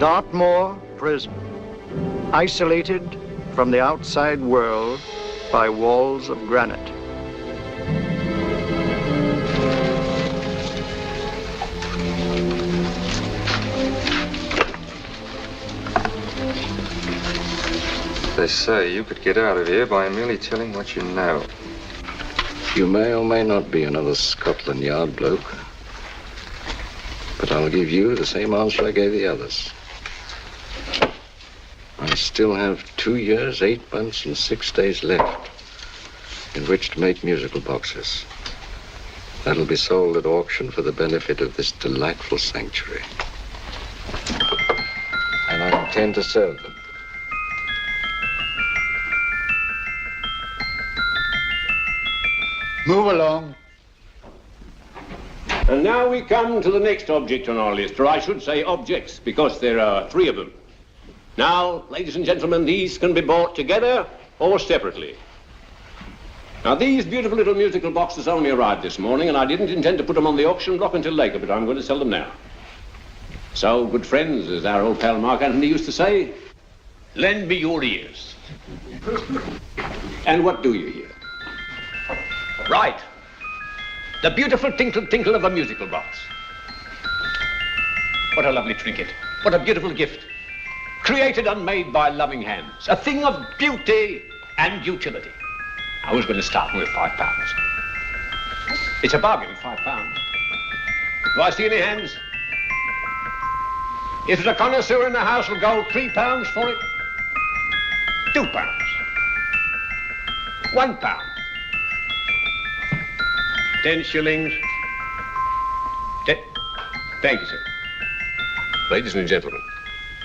Dartmoor Prison, isolated from the outside world by walls of granite. They say you could get out of here by merely telling what you know. You may or may not be another Scotland Yard bloke, but I'll give you the same answer I gave the others. I still have 2 years, 8 months, and 6 days left in which to make musical boxes. That'll be sold at auction for the benefit of this delightful sanctuary. And I intend to serve them. Move along. And now we come to the next object on our list, or I should say objects, because there are 3 of them. Now, ladies and gentlemen, these can be bought together or separately. Now, these beautiful little musical boxes only arrived this morning, and I didn't intend to put them on the auction block until later, but I'm going to sell them now. So, good friends, as our old pal Mark Antony used to say, lend me your ears. And what do you hear? Right. The beautiful tinkle tinkle of a musical box. What a lovely trinket. What a beautiful gift. Created and made by loving hands. A thing of beauty and utility. I was going to start with £5. It's a bargain, £5. Do I see any hands? If there's a connoisseur in the house, will go £3 for it. £2. £1. 10 shillings. Thank you, sir. Ladies and gentlemen,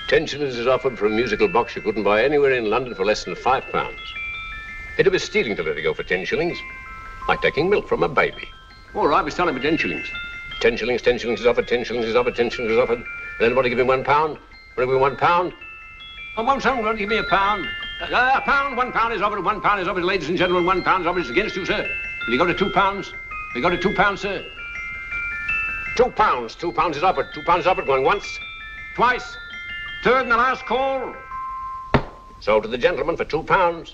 10 shillings is offered for a musical box you couldn't buy anywhere in London for less than £5. It'd be stealing to let it go for 10 shillings. Like taking milk from a baby. All right, we're selling for 10 shillings. 10 shillings, 10 shillings is offered, 10 shillings is offered, 10 shillings is offered. And anybody give me £1? Want to give me £1? Oh, won't someone give me £1? £1, £1 is offered, £1 is offered, ladies and gentlemen, £1 is offered. It's against you, sir. Will you go to £2? We go to £2, sir. £2. £2 is offered. £2 is offered. Going once, twice, third and the last call. Sold to the gentleman for £2.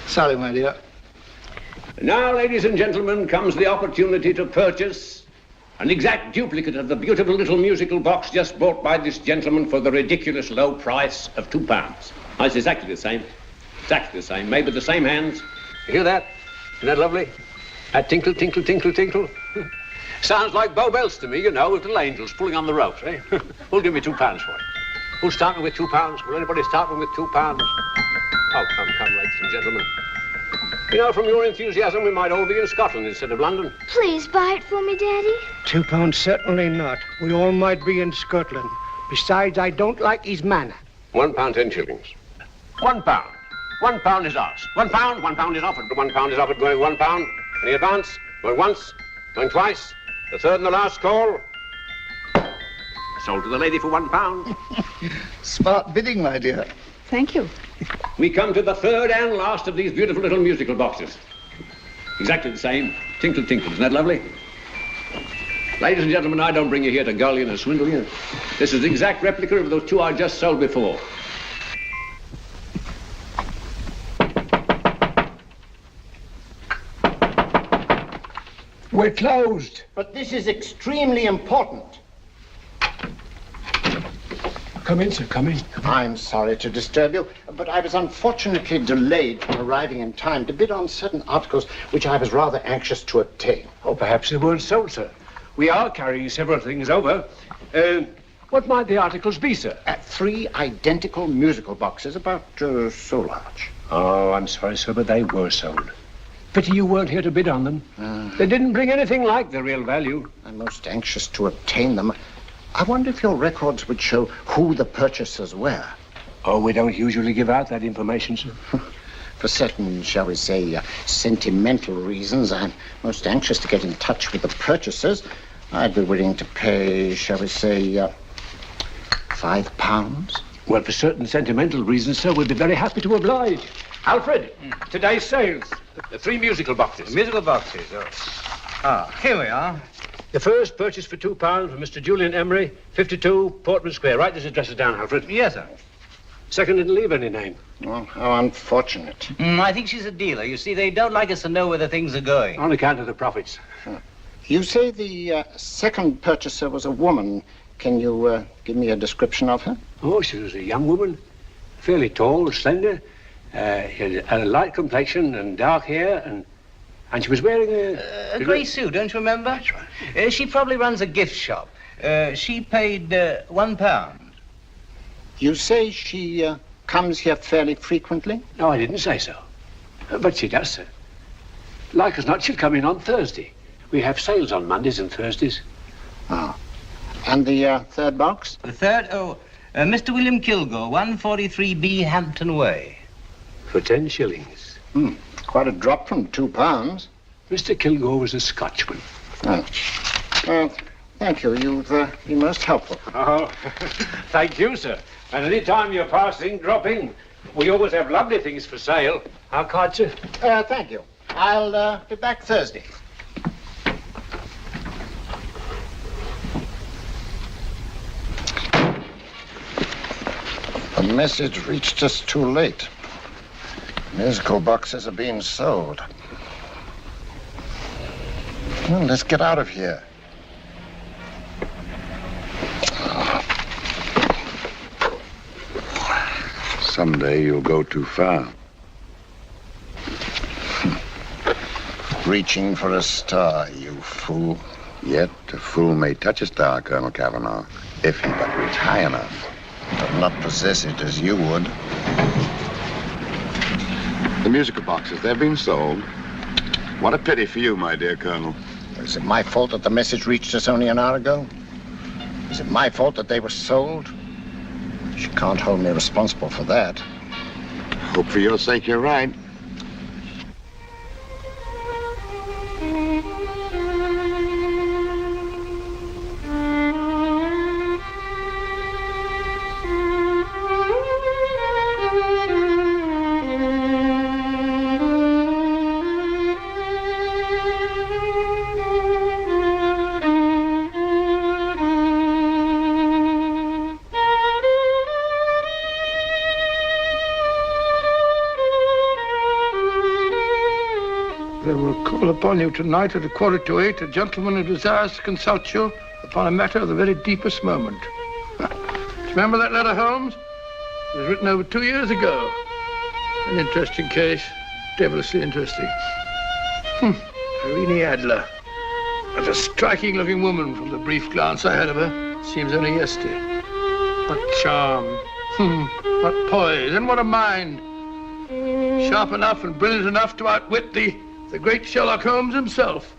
Sorry, my dear. Now, ladies and gentlemen, comes the opportunity to purchase an exact duplicate of the beautiful little musical box just bought by this gentleman for the ridiculous low price of £2. Oh, it's exactly the same. Exactly the same. Made with the same hands. You hear that? Isn't that lovely? That tinkle, tinkle, tinkle, tinkle. Sounds like Bow Bells to me, you know, with little angels pulling on the ropes, eh? Who'll give me £2 for it? Who's starting with £2? Will anybody start with £2? Oh, come, ladies and gentlemen. You know, from your enthusiasm, we might all be in Scotland instead of London. Please buy it for me, Daddy. £2, certainly not. We all might be in Scotland. Besides, I don't like his manner. £1, 10 shillings. £1. £1 is ours. £1 is offered. £1 is offered. Going £1. Any advance? Going once, going twice, the third and the last call. Sold to the lady for £1. Smart bidding, my dear. Thank you. We come to the third and last of these beautiful little musical boxes. Exactly the same. Tinkle, tinkle. Isn't that lovely? Ladies and gentlemen, I don't bring you here to gull you and swindle you. This is the exact replica of those 2 I just sold before. We're closed. But this is extremely important. Come in, sir, come in. I'm sorry to disturb you, but I was unfortunately delayed from arriving in time to bid on certain articles which I was rather anxious to obtain. Oh, perhaps they weren't sold, sir. We are carrying several things over. What might the articles be, sir? 3 identical musical boxes, about so large. Oh, I'm sorry, sir, but they were sold. Pity you weren't here to bid on them. They didn't bring anything like the real value. I'm most anxious to obtain them. I wonder if your records would show who the purchasers were. Oh, we don't usually give out that information, sir. For certain, shall we say, sentimental reasons, I'm most anxious to get in touch with the purchasers. I'd be willing to pay, shall we say, £5. Well, for certain sentimental reasons, sir, we'd be very happy to oblige. Alfred, today's sales. The 3 musical boxes. Musical boxes, oh. Ah, here we are. The first purchase for £2 from Mr. Julian Emery, 52 Portman Square. Write these addresses down, Alfred. Yes, sir. Second didn't leave any name. Well, how unfortunate. I think she's a dealer. You see, they don't like us to know where the things are going. On account of the profits. You say the second purchaser was a woman. Can you give me a description of her? Oh, she was a young woman, fairly tall, slender, had a light complexion and dark hair, and she was wearing A grey suit, don't you remember? That's right. She probably runs a gift shop. She paid £1. You say she comes here fairly frequently? No, I didn't say so. But she does, sir. Like as not, she'll come in on Thursday. We have sales on Mondays and Thursdays. Oh. And the third box? The third, Mr. William Kilgore, 143B Hampton Way. For 10 shillings. Quite a drop from £2. Mr. Kilgore was a Scotchman. Oh. Thank you. You've been most helpful. Oh, thank you, sir. And any time you're passing, drop in. We always have lovely things for sale. Our card, sir? Thank you. I'll be back Thursday. The message reached us too late. Musical boxes are being sold. Well, let's get out of here. Someday you'll go too far. Reaching for a star, you fool. Yet a fool may touch a star, Colonel Cavanaugh, if he but reach high enough. But not possess it as you would. The musical boxes, they've been sold. What a pity for you, my dear Colonel. Is it my fault that the message reached us only an hour ago? Is it my fault that they were sold? You can't hold me responsible for that. Hope for your sake you're right. Upon you tonight at 7:45, a gentleman who desires to consult you upon a matter of the very deepest moment. Do you remember that letter, Holmes? It was written over 2 years ago. An interesting case, devilishly interesting. Irene Adler. What a striking-looking woman from the brief glance I had of her. Seems only yesterday. What charm. What poise, and what a mind. Sharp enough and brilliant enough to outwit the great Sherlock Holmes himself.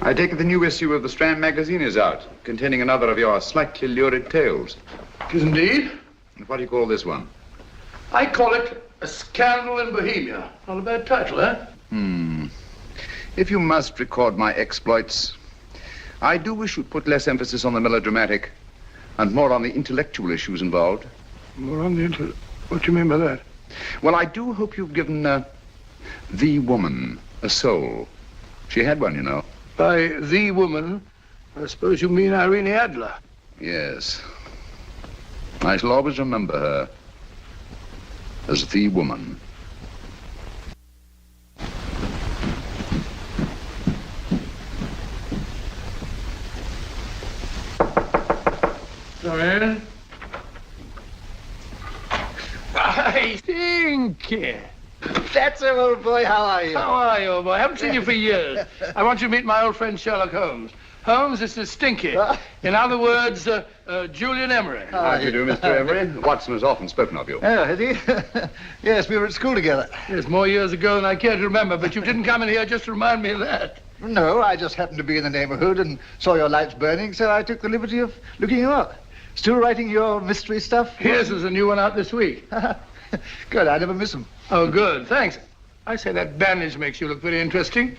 I take it the new issue of the Strand magazine is out, containing another of your slightly lurid tales. It is indeed. And what do you call this one? I call it A Scandal in Bohemia. Not a bad title, eh? If you must record my exploits, I do wish you'd put less emphasis on the melodramatic and more on the intellectual issues involved. More on the What do you mean by that? Well, I do hope you've given the woman a soul. She had one, you know. By the woman, I suppose you mean Irene Adler. Yes. I shall always remember her as the woman. Come in. I think. That's it, old boy. How are you? How are you, old boy? I haven't seen you for years. I want you to meet my old friend Sherlock Holmes. Holmes, this is Stinky. In other words, Julian Emery. How do you do, Mr. Emery? Watson has often spoken of you. Oh, has he? Yes, we were at school together. Yes, more years ago than I care to remember, but you didn't come in here just to remind me of that. No, I just happened to be in the neighborhood and saw your lights burning, so I took the liberty of looking you up. Still writing your mystery stuff? Yes, there's a new one out this week. Good, I never miss them. Oh, good, thanks. I say that bandage makes you look very interesting.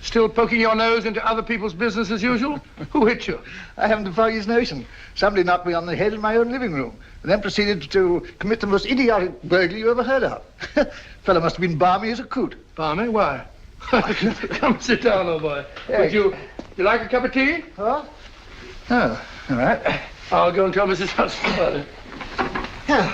Still poking your nose into other people's business as usual? Who hit you? I haven't the foggiest notion. Somebody knocked me on the head in my own living room, and then proceeded to commit the most idiotic burglary you ever heard of. Fellow must have been balmy as a coot. Balmy? Why? Come sit down, old boy. Hey. You like a cup of tea? Oh? Oh, all right. I'll go and tell Mrs. Hudson about it. Yeah.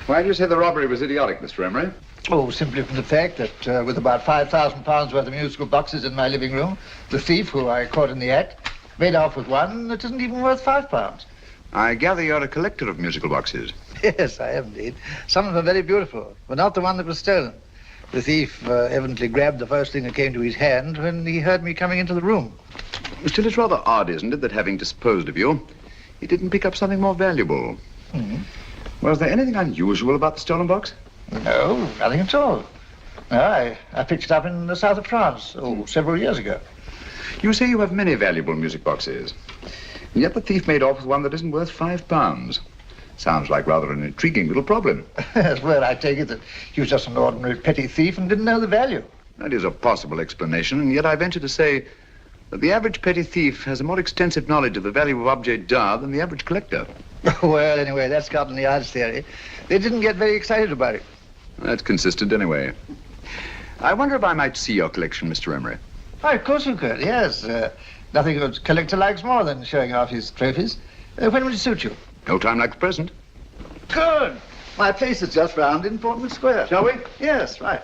Why do you say the robbery was idiotic, Mr. Emery? Oh, simply from the fact that with about £5,000 worth of musical boxes in my living room, the thief, who I caught in the act, made off with one that isn't even worth £5. I gather you're a collector of musical boxes. Yes, I am indeed. Some of them are very beautiful, but not the one that was stolen. The thief evidently grabbed the first thing that came to his hand when he heard me coming into the room. Still, it's rather odd, isn't it, that having disposed of you, he didn't pick up something more valuable. Mm-hmm. Was there anything unusual about the stolen box? No, nothing at all. No, I picked it up in the south of France, several years ago. You say you have many valuable music boxes, and yet the thief made off with one that isn't worth £5. Sounds like rather an intriguing little problem. Well, I take it that he was just an ordinary petty thief and didn't know the value. That is a possible explanation, and yet I venture to say that the average petty thief has a more extensive knowledge of the value of objets d'art than the average collector. Well, anyway, that's Scotland Yard's theory. They didn't get very excited about it. That's consistent anyway. I wonder if I might see your collection, Mr. Emery. Why, of course you could, yes. Nothing a collector likes more than showing off his trophies. When will it suit you? No time like the present. Good. My place is just round in Portman Square. Shall we? Yes, right.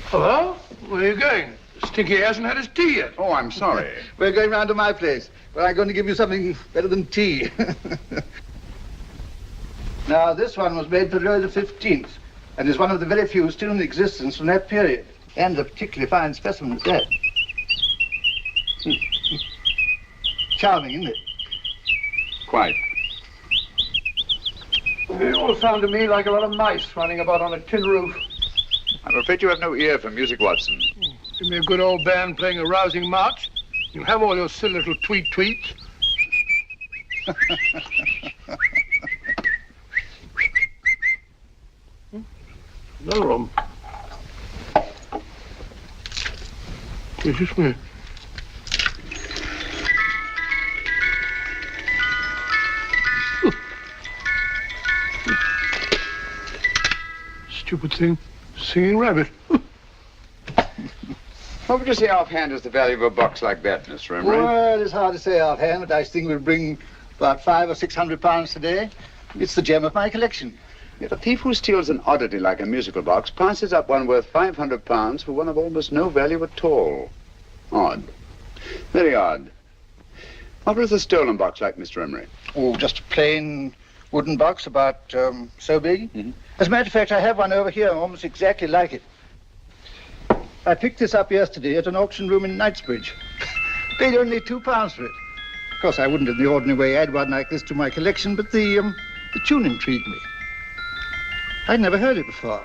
Hello? Where are you going? Stinky hasn't had his tea yet. Oh, I'm sorry. We're going round to my place, where I'm going to give you something better than tea. Now, this one was made for Louis the 15th, and is one of the very few still in existence from that period. And a particularly fine specimen at that. Charming, isn't it? Quite. It all sounded to me like a lot of mice running about on a tin roof. I'm afraid you have no ear for music, Watson. Give me a good old band playing a rousing march. You'll have all your silly little tweets. Another one. Excuse me. Stupid thing. Singing rabbit. What would you say offhand is the value of a box like that, Mr. Emery? Well, it's hard to say offhand, but I think we'll bring about £500 or £600 today. It's the gem of my collection. Yet a thief who steals an oddity like a musical box passes up one worth £500 for one of almost no value at all. Odd. Very odd. What was the stolen box like, Mr. Emery? Oh, just a plain wooden box about so big. Mm-hmm. As a matter of fact, I have one over here almost exactly like it. I picked this up yesterday at an auction room in Knightsbridge. Paid only £2 for it. Of course, I wouldn't in the ordinary way add one like this to my collection, but the tune intrigued me. I'd never heard it before.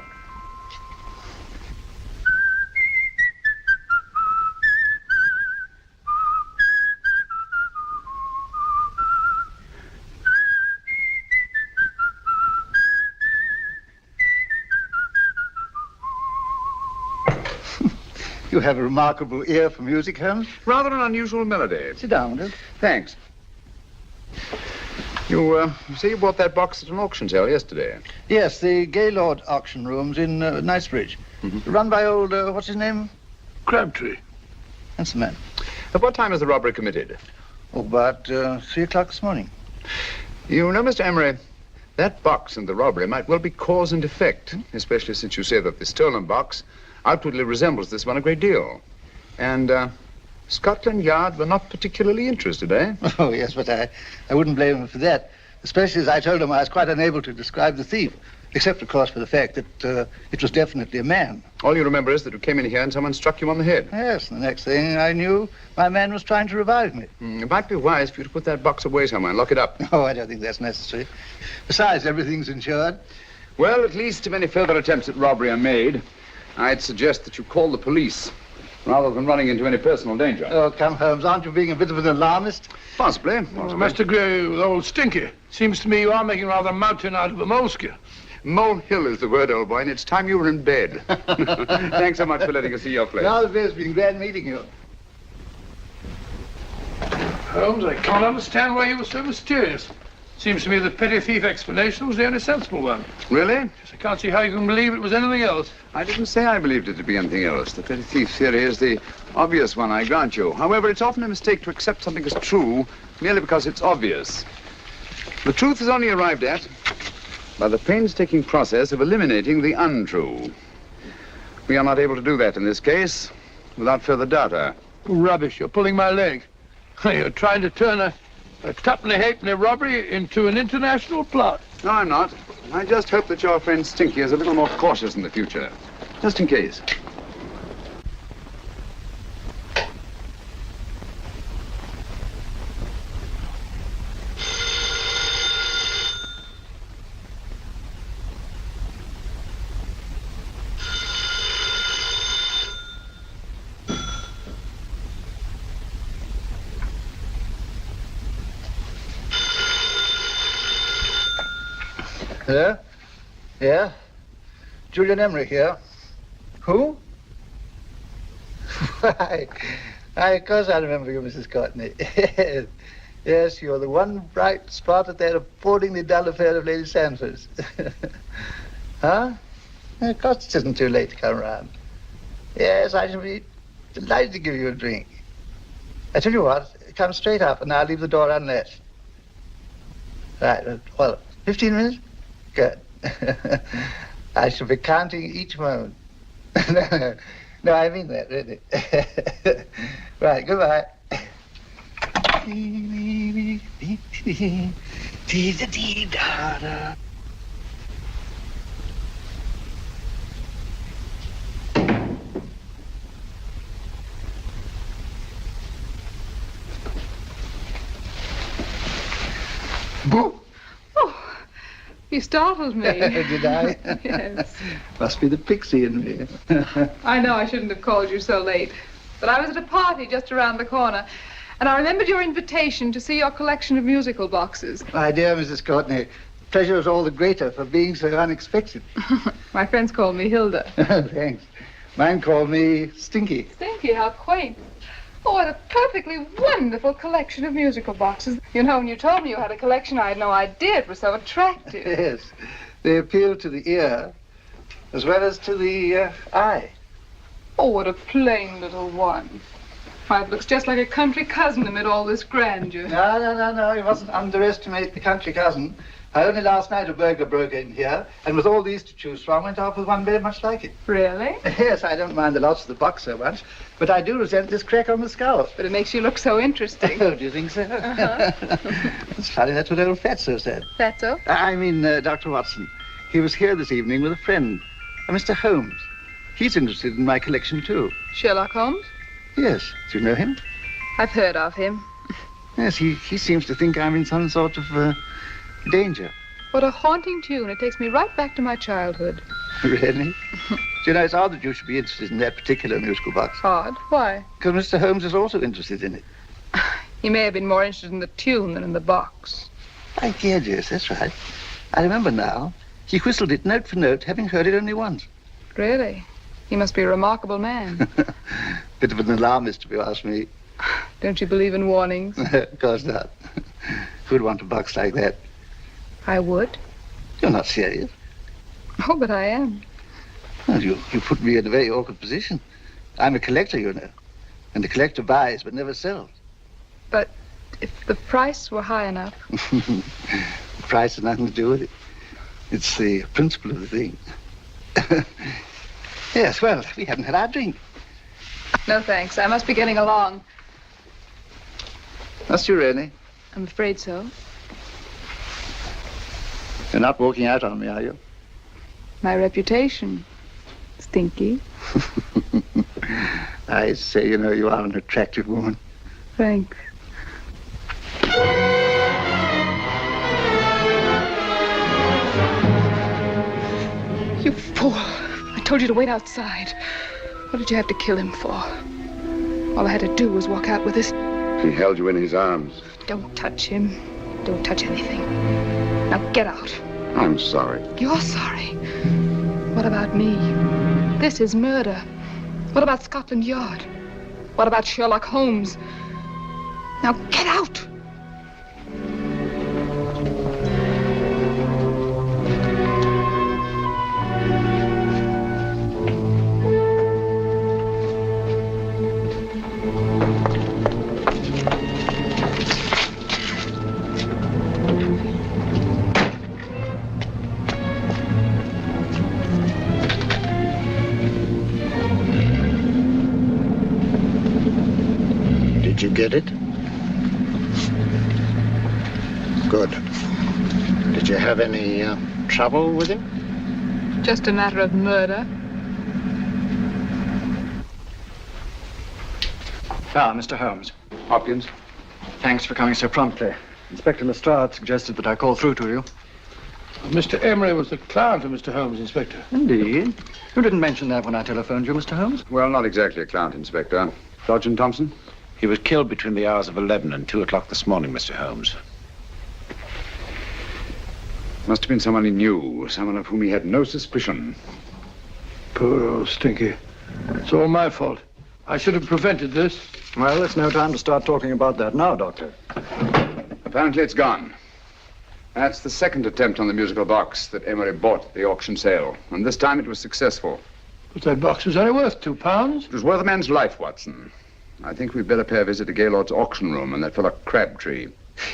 You have a remarkable ear for music, Holmes. Rather an unusual melody. Sit down, will you? Thanks. You say you bought that box at an auction sale yesterday? Yes, the Gaylord auction rooms in Knightsbridge. Mm-hmm. Run by old, what's his name? Crabtree. That's the man. At what time was the robbery committed? Oh, about 3 o'clock this morning. You know, Mr. Emery, that box and the robbery might well be cause and effect, especially since you say that the stolen box outwardly resembles this one a great deal. And Scotland Yard were not particularly interested, eh? Oh, yes, but I wouldn't blame him for that, especially as I told him I was quite unable to describe the thief, except, of course, for the fact that it was definitely a man. All you remember is that you came in here and someone struck you on the head. Yes, and the next thing I knew, my man was trying to revive me. It might be wise for you to put that box away somewhere and lock it up. Oh, I don't think that's necessary. Besides, everything's insured. Well, at least if any further attempts at robbery are made, I'd suggest that you call the police, rather than running into any personal danger. Oh, come, Holmes, aren't you being a bit of an alarmist? Possibly. Well, I must agree with old Stinky. Seems to me you are making rather a mountain out of a molehill. Molehill is the word, old boy, and it's time you were in bed. Thanks so much for letting us see your place. Now, it's been glad meeting you. Holmes, I can't understand why you were so mysterious. Seems to me the petty thief explanation was the only sensible one. Really? I can't see how you can believe it was anything else. I didn't say I believed it to be anything else. The petty thief theory is the obvious one, I grant you. However, it's often a mistake to accept something as true merely because it's obvious. The truth is only arrived at by the painstaking process of eliminating the untrue. We are not able to do that in this case without further data. Rubbish, you're pulling my leg. You're trying to turn a tuppenny halfpenny robbery into an international plot. No, I'm not. I just hope that your friend Stinky is a little more cautious in the future. Just in case. Hello? Yeah? Julian Emery here. Who? Why, of course I remember you, Mrs. Courtney. Yes, you're the one bright spot at that appallingly dull affair of Lady Sanford's. Huh? Of course it isn't too late to come round. Yes, I shall be delighted to give you a drink. I tell you what, come straight up and I'll leave the door unlatched. Right, well, 15 minutes? Good. I shall be counting each moment. No, I mean that, really. Right, goodbye. Boo! You startled me. Did I? Yes. Must be the pixie in me. I know I shouldn't have called you so late, but I was at a party just around the corner, and I remembered your invitation to see your collection of musical boxes. My dear Mrs. Courtney, pleasure is all the greater for being so unexpected. My friends call me Hilda. Thanks. Mine called me Stinky. Stinky, how quaint. Oh, what a perfectly wonderful collection of musical boxes. You know, when you told me you had a collection, I had no idea it was so attractive. Yes. They appeal to the ear as well as to the eye. Oh, what a plain little one. Why, it looks just like a country cousin amid all this grandeur. No. You mustn't underestimate the country cousin. Only last night a burglar broke in here, and with all these to choose from, went off with one very much like it. Really? Yes, I don't mind the loss of the box so much, but I do resent this crack on the skull. But it makes you look so interesting. Oh, do you think so? Uh-huh. It's funny, that's what old Fatso said. Fatso? I mean, Dr. Watson. He was here this evening with a friend, a Mr. Holmes. He's interested in my collection, too. Sherlock Holmes? Yes. Do you know him? I've heard of him. Yes, he seems to think I'm in some sort of danger. What a haunting tune. It takes me right back to my childhood. Really? Do you know, it's odd that you should be interested in that particular musical box. Odd? Why? Because Mr. Holmes is also interested in it. He may have been more interested in the tune than in the box. My dear, yes, that's right. I remember now. He whistled it note for note, having heard it only once. Really? He must be a remarkable man. Bit of an alarmist, if you ask me. Don't you believe in warnings? Of course not. Who'd want a box like that? I would. You're not serious. Oh, but I am. Well, you put me in a very awkward position. I'm a collector, you know. And the collector buys but never sells. But if the price were high enough... The price has nothing to do with it. It's the principle of the thing. Yes, well, we haven't had our drink. No, thanks. I must be getting along. Must you really? I'm afraid so. You're not walking out on me, are you? My reputation. Stinky. I say, you know, you are an attractive woman. Thanks. You fool. I told you to wait outside. What did you have to kill him for? All I had to do was walk out with this. He held you in his arms. Don't touch him. Don't touch anything. Now get out. I'm sorry. You're sorry. What about me? This is murder. What about Scotland Yard? What about Sherlock Holmes? Now get out! Did you get it? Good. Did you have any trouble with him? Just a matter of murder. Ah, Mr. Holmes. Hopkins. Thanks for coming so promptly. Inspector Lestrade suggested that I call through to you. Mr. Emery was the client of Mr. Holmes, Inspector. Indeed. You didn't mention that when I telephoned you, Mr. Holmes. Well, not exactly a client, Inspector. Sergeant Thompson? He was killed between the hours of 11 and 2 o'clock this morning, Mr. Holmes. Must have been someone he knew, someone of whom he had no suspicion. Poor old Stinky. It's all my fault. I should have prevented this. Well, it's no time to start talking about that now, Doctor. Apparently it's gone. That's the second attempt on the musical box that Emery bought at the auction sale. And this time it was successful. But that box was only worth £2. It was worth a man's life, Watson. I think we'd better pay a visit to Gaylord's auction room and that fellow Crabtree.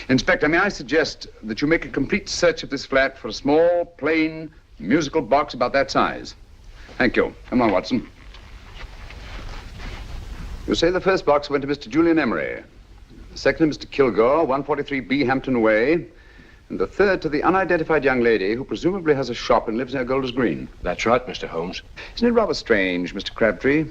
Inspector, may I suggest that you make a complete search of this flat for a small, plain, musical box about that size. Thank you. Come on, Watson. You say the first box went to Mr. Julian Emery. The second to Mr. Kilgore, 143B Hampton Way. And the third to the unidentified young lady who presumably has a shop and lives near Golders Green. That's right, Mr. Holmes. Isn't it rather strange, Mr. Crabtree,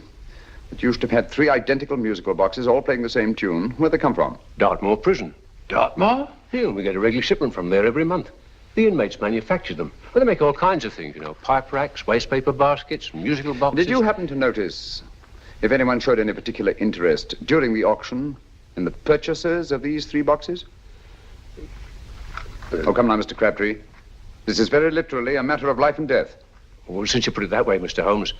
that you should have had 3 identical musical boxes all playing the same tune? Where'd they come from? Dartmoor Prison. Dartmoor? Yeah, we get a regular shipment from there every month. The inmates manufacture them. Well, they make all kinds of things, you know, pipe racks, waste paper baskets, musical boxes. Did you happen to notice if anyone showed any particular interest during the auction in the purchasers of these 3 boxes? Oh, come now, Mr. Crabtree. This is very literally a matter of life and death. Well, since you put it that way, Mr. Holmes,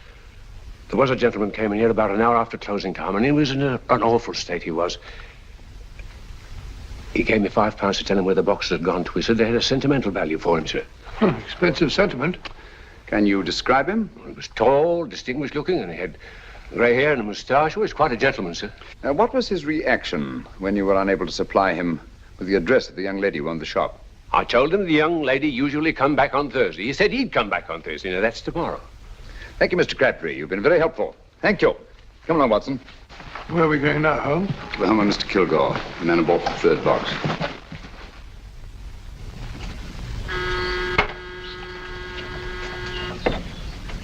there was a gentleman came in here about an hour after closing time, and he was in an awful state, he was. He gave me £5 to tell him where the boxes had gone to. He said they had a sentimental value for him, sir. Expensive sentiment. Can you describe him? He was tall, distinguished looking, and he had grey hair and a moustache. He was quite a gentleman, sir. What was his reaction when you were unable to supply him with the address of the young lady who owned the shop? I told him the young lady usually come back on Thursday. He said he'd come back on Thursday. Now, that's tomorrow. Thank you, Mr. Crabtree. You've been very helpful. Thank you. Come along, Watson. Where are we going now, Holmes? To the home of Mr. Kilgore, the man who bought the 3rd box.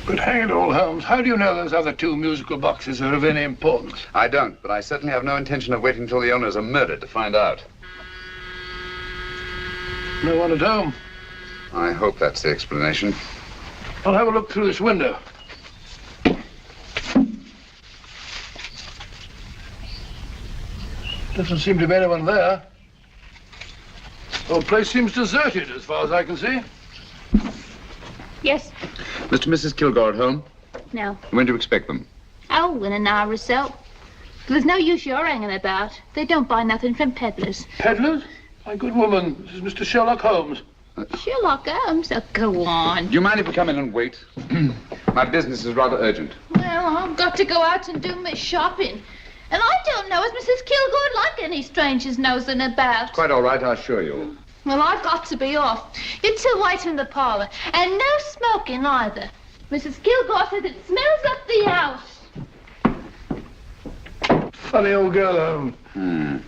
But hang it all, Holmes, how do you know those other 2 musical boxes are of any importance? I don't, but I certainly have no intention of waiting until the owners are murdered to find out. No one at home. I hope that's the explanation. I'll have a look through this window. Doesn't seem to be anyone there. The whole place seems deserted as far as I can see. Yes. Mr. and Mrs. Kilgore at home? No. When do you expect them? Oh, in an hour or so. There's no use your hanging about. They don't buy nothing from peddlers. Peddlers? My good woman, this is Mr. Sherlock Holmes. Sherlock Holmes? Oh, go on. Do you mind if we come in and wait? My business is rather urgent. Well, I've got to go out and do my shopping. And I don't know as Mrs. Kilgore like any strangers nosing about. Quite all right, I assure you. Well, I've got to be off. You 2 wait in the parlour. And no smoking either. Mrs. Kilgore says it smells up the house. Funny old girl, Holmes.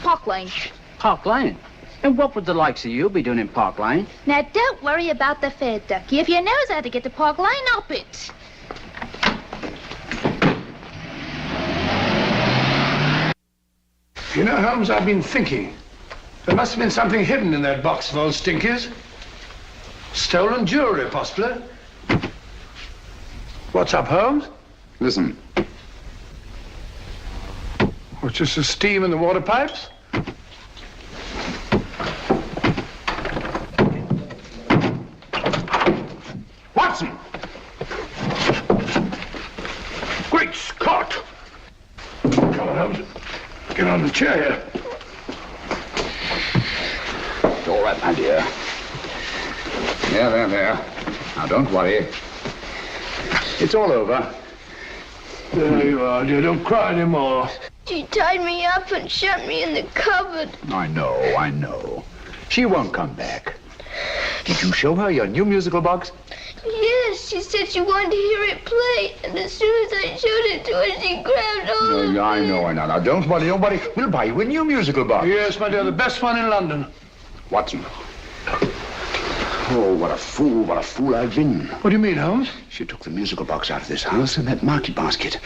Park Lane. Park Lane? And what would the likes of you be doing in Park Lane? Now, don't worry about the fare, Ducky. If you knows how to get to Park Lane, up it. You know, Holmes, I've been thinking. There must have been something hidden in that box of old Stinky's. Stolen jewelry, possibly. What's up, Holmes? Listen. What's just the steam in the water pipes? Watson! Great Scott! Come on, Holmes. Get on the chair here. All right, my dear. There. Now, don't worry. It's all over. There you are, dear. Don't cry anymore. She tied me up and shut me in the cupboard. I know. She won't come back. Did you show her your new musical box? Yes, she said she wanted to hear it play, and as soon as I showed it to her, she grabbed hold of No, I know. Now, don't worry. We'll buy you a new musical box. Yes, my dear, the best one in London. Watson. Oh, what a fool I've been. What do you mean, Holmes? She took the musical box out of this house in that market basket,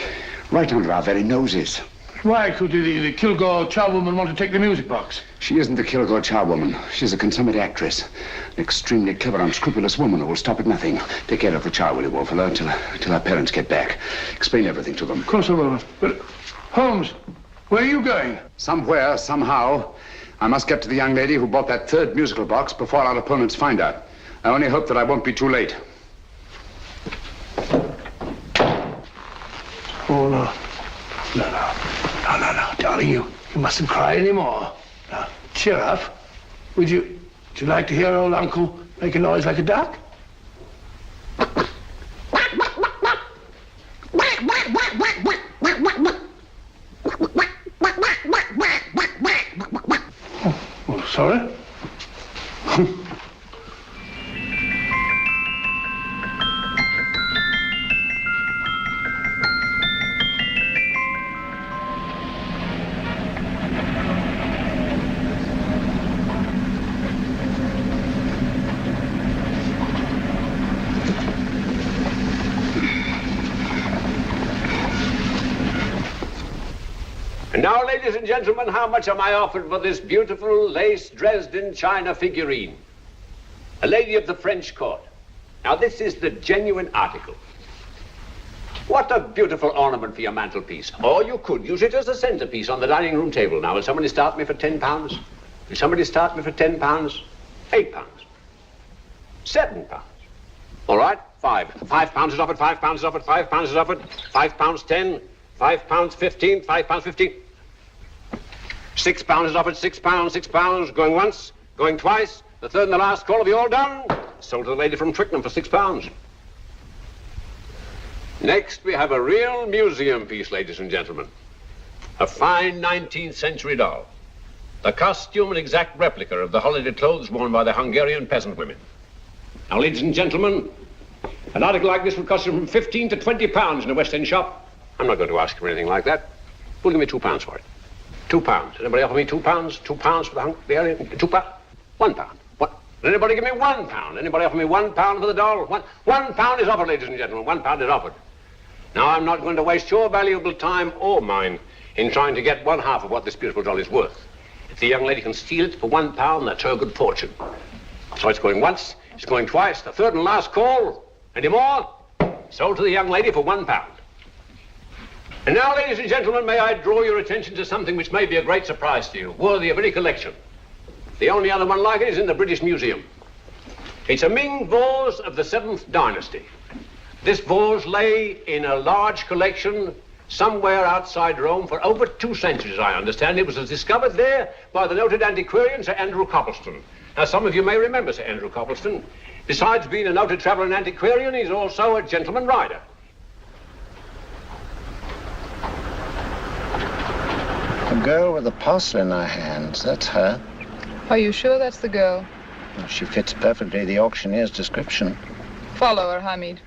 right under our very noses. Why could the Kilgore charwoman want to take the music box? She isn't the Kilgore charwoman. She's a consummate actress. An extremely clever, unscrupulous woman who will stop at nothing. Take care of the child, will you, Wolfella, until our parents get back. Explain everything to them. Of course I will. But, Holmes, where are you going? Somewhere, somehow. I must get to the young lady who bought that third musical box before our opponents find her. I only hope that I won't be too late. Oh, no. No, darling, you mustn't cry anymore. Now, cheer up. Would you like to hear old Uncle make a noise like a duck? Oh, sorry. And now, ladies and gentlemen, how much am I offered for this beautiful lace Dresden china figurine? A lady of the French court. Now, this is the genuine article. What a beautiful ornament for your mantelpiece. Or you could use it as a centerpiece on the dining room table. Now, will somebody start me for £10? Will somebody start me for £10? £8? £7? All right, £5 is offered, £5 is offered, £5 is offered, £5.10, £5.15, £5.15. £6 is offered, £6, going once, going twice, the third and the last call. Have you all done? Sold to the lady from Twickenham for £6. Next, we have a real museum piece, ladies and gentlemen. A fine 19th century doll. The costume an exact replica of the holiday clothes worn by the Hungarian peasant women. Now, ladies and gentlemen, an article like this would cost you from £15 to £20 in a West End shop. I'm not going to ask you for anything like that. Who'll give me £2 for it? £2. Anybody offer me £2? £2 for the Hungarian? £2? £1. What? Anybody give me £1? Anybody offer me £1 for the doll? £1 is offered, ladies and gentlemen. £1 is offered. Now, I'm not going to waste your valuable time or mine in trying to get one half of what this beautiful doll is worth. If the young lady can steal it for £1, that's her good fortune. So it's going once, it's going twice, the third and last call. Any more? Sold to the young lady for £1. And now, ladies and gentlemen, may I draw your attention to something which may be a great surprise to you, worthy of any collection. The only other one like it is in the British Museum. It's a Ming vase of the 7th dynasty. This vase lay in a large collection somewhere outside Rome for over 2 centuries, I understand. It was discovered there by the noted antiquarian Sir Andrew Coppleston. Now, some of you may remember Sir Andrew Coppleston. Besides being a noted traveller and antiquarian, he's also a gentleman rider. The girl with the parcel in her hands, that's her. Are you sure that's the girl? Well, she fits perfectly the auctioneer's description. Follow her, Hamid.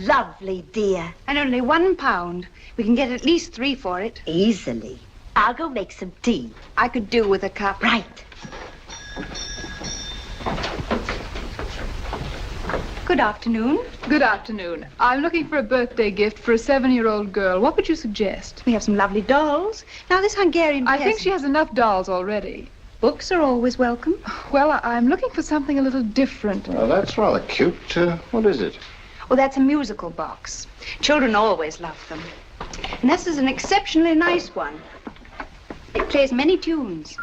Lovely, dear. And only £1. We can get at least 3 for it. Easily. I'll go make some tea. I could do with a cup. Right. Good afternoon. Good afternoon. I'm looking for a birthday gift for a 7-year-old girl. What would you suggest? We have some lovely dolls. Now, this Hungarian I think she has enough dolls already. Books are always welcome. Well, I'm looking for something a little different. Well, that's rather cute. What is it? Oh, that's a musical box. Children always love them. And this is an exceptionally nice one. It plays many tunes.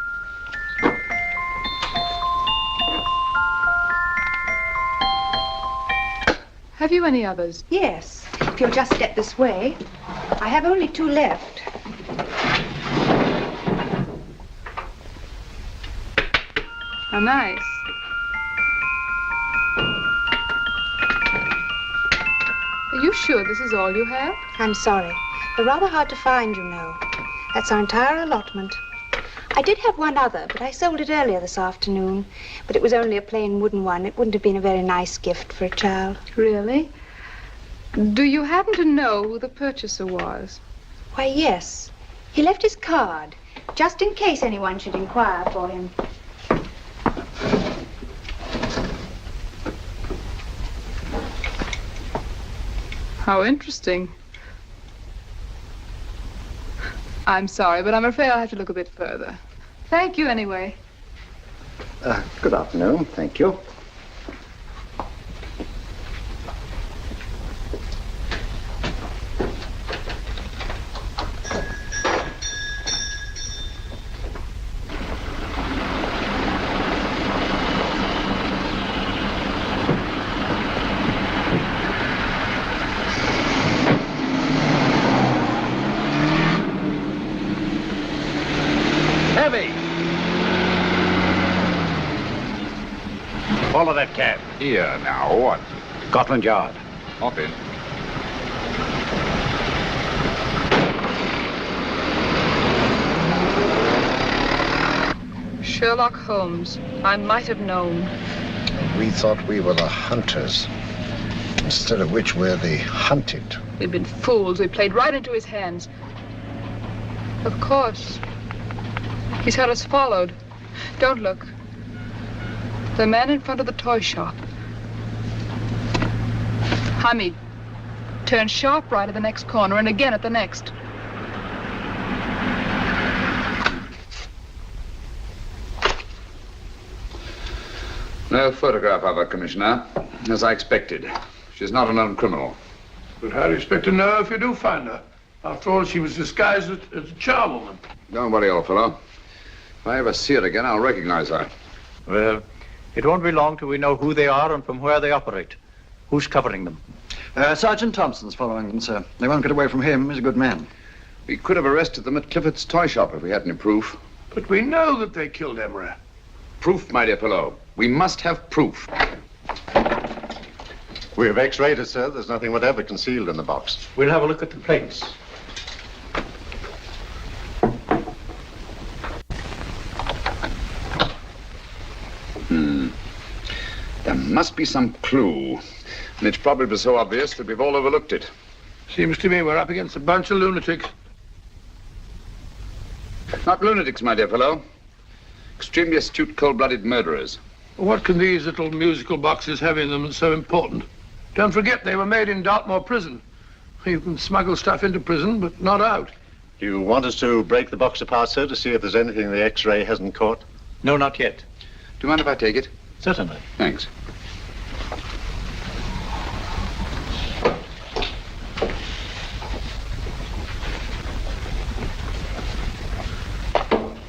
Have you any others? Yes. If you'll just step this way. I have only 2 left. How nice. Are you sure this is all you have? I'm sorry. They're rather hard to find, you know. That's our entire allotment. I did have one other, but I sold it earlier this afternoon. But it was only a plain wooden one. It wouldn't have been a very nice gift for a child. Really? Do you happen to know who the purchaser was? Why, yes. He left his card, just in case anyone should inquire for him. How interesting. I'm sorry, but I'm afraid I'll have to look a bit further. Thank you anyway. Good afternoon. Thank you. Follow that cab. Here now, what? Scotland Yard. Hop in. Sherlock Holmes. I might have known. We thought we were the hunters, instead of which we're the hunted. We've been fools. We played right into his hands. Of course. He's had us followed. Don't look. The man in front of the toy shop. Hamid, turn sharp right at the next corner and again at the next. No photograph of her, Commissioner, as I expected. She's not a known criminal. But how do you expect to know if you do find her? After all, she was disguised as a charwoman. Don't worry, old fellow. If I ever see her again, I'll recognize her. Well, it won't be long till we know who they are and from where they operate. Who's covering them? Sergeant Thompson's following them, sir. They won't get away from him. He's a good man. We could have arrested them at Clifford's toy shop if we had any proof. But we know that they killed Emery. Proof, my dear fellow. We must have proof. We have x-rayed it, sir. There's nothing whatever concealed in the box. We'll have a look at the plates. There must be some clue. And it's probably so obvious that we've all overlooked it. Seems to me we're up against a bunch of lunatics. Not lunatics, my dear fellow. Extremely astute, cold-blooded murderers. What can these little musical boxes have in them that's so important? Don't forget they were made in Dartmoor prison. You can smuggle stuff into prison, but not out. Do you want us to break the box apart, sir, to see if there's anything the x-ray hasn't caught? No, not yet. Do you mind if I take it? Certainly. Thanks.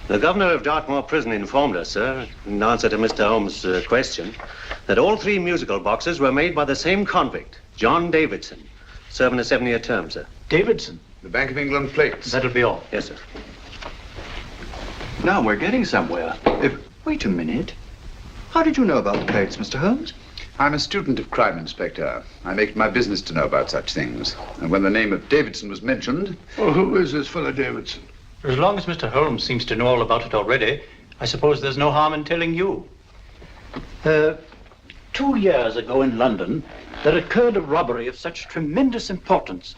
The governor of Dartmoor Prison informed us, sir, in answer to Mr. Holmes' question, that all 3 musical boxes were made by the same convict, John Davidson, serving a 7-year term, sir. Davidson? The Bank of England plates. That'll be all. Yes, sir. Now we're getting somewhere. Wait a minute. How did you know about the plates, Mr. Holmes? I'm a student of crime, Inspector. I make it my business to know about such things. And when the name of Davidson was mentioned... Well, who is this fellow Davidson? As long as Mr. Holmes seems to know all about it already, I suppose there's no harm in telling you. 2 years ago in London, there occurred a robbery of such tremendous importance,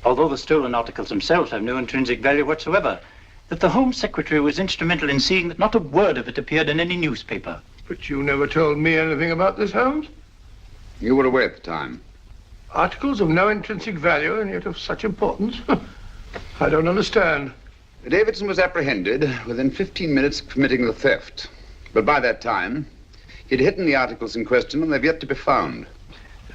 although the stolen articles themselves have no intrinsic value whatsoever, that the Home Secretary was instrumental in seeing that not a word of it appeared in any newspaper. But you never told me anything about this, Holmes. You were away at the time. Articles of no intrinsic value and yet of such importance? I don't understand. Davidson was apprehended within 15 minutes of committing the theft. But by that time, he'd hidden the articles in question and they've yet to be found.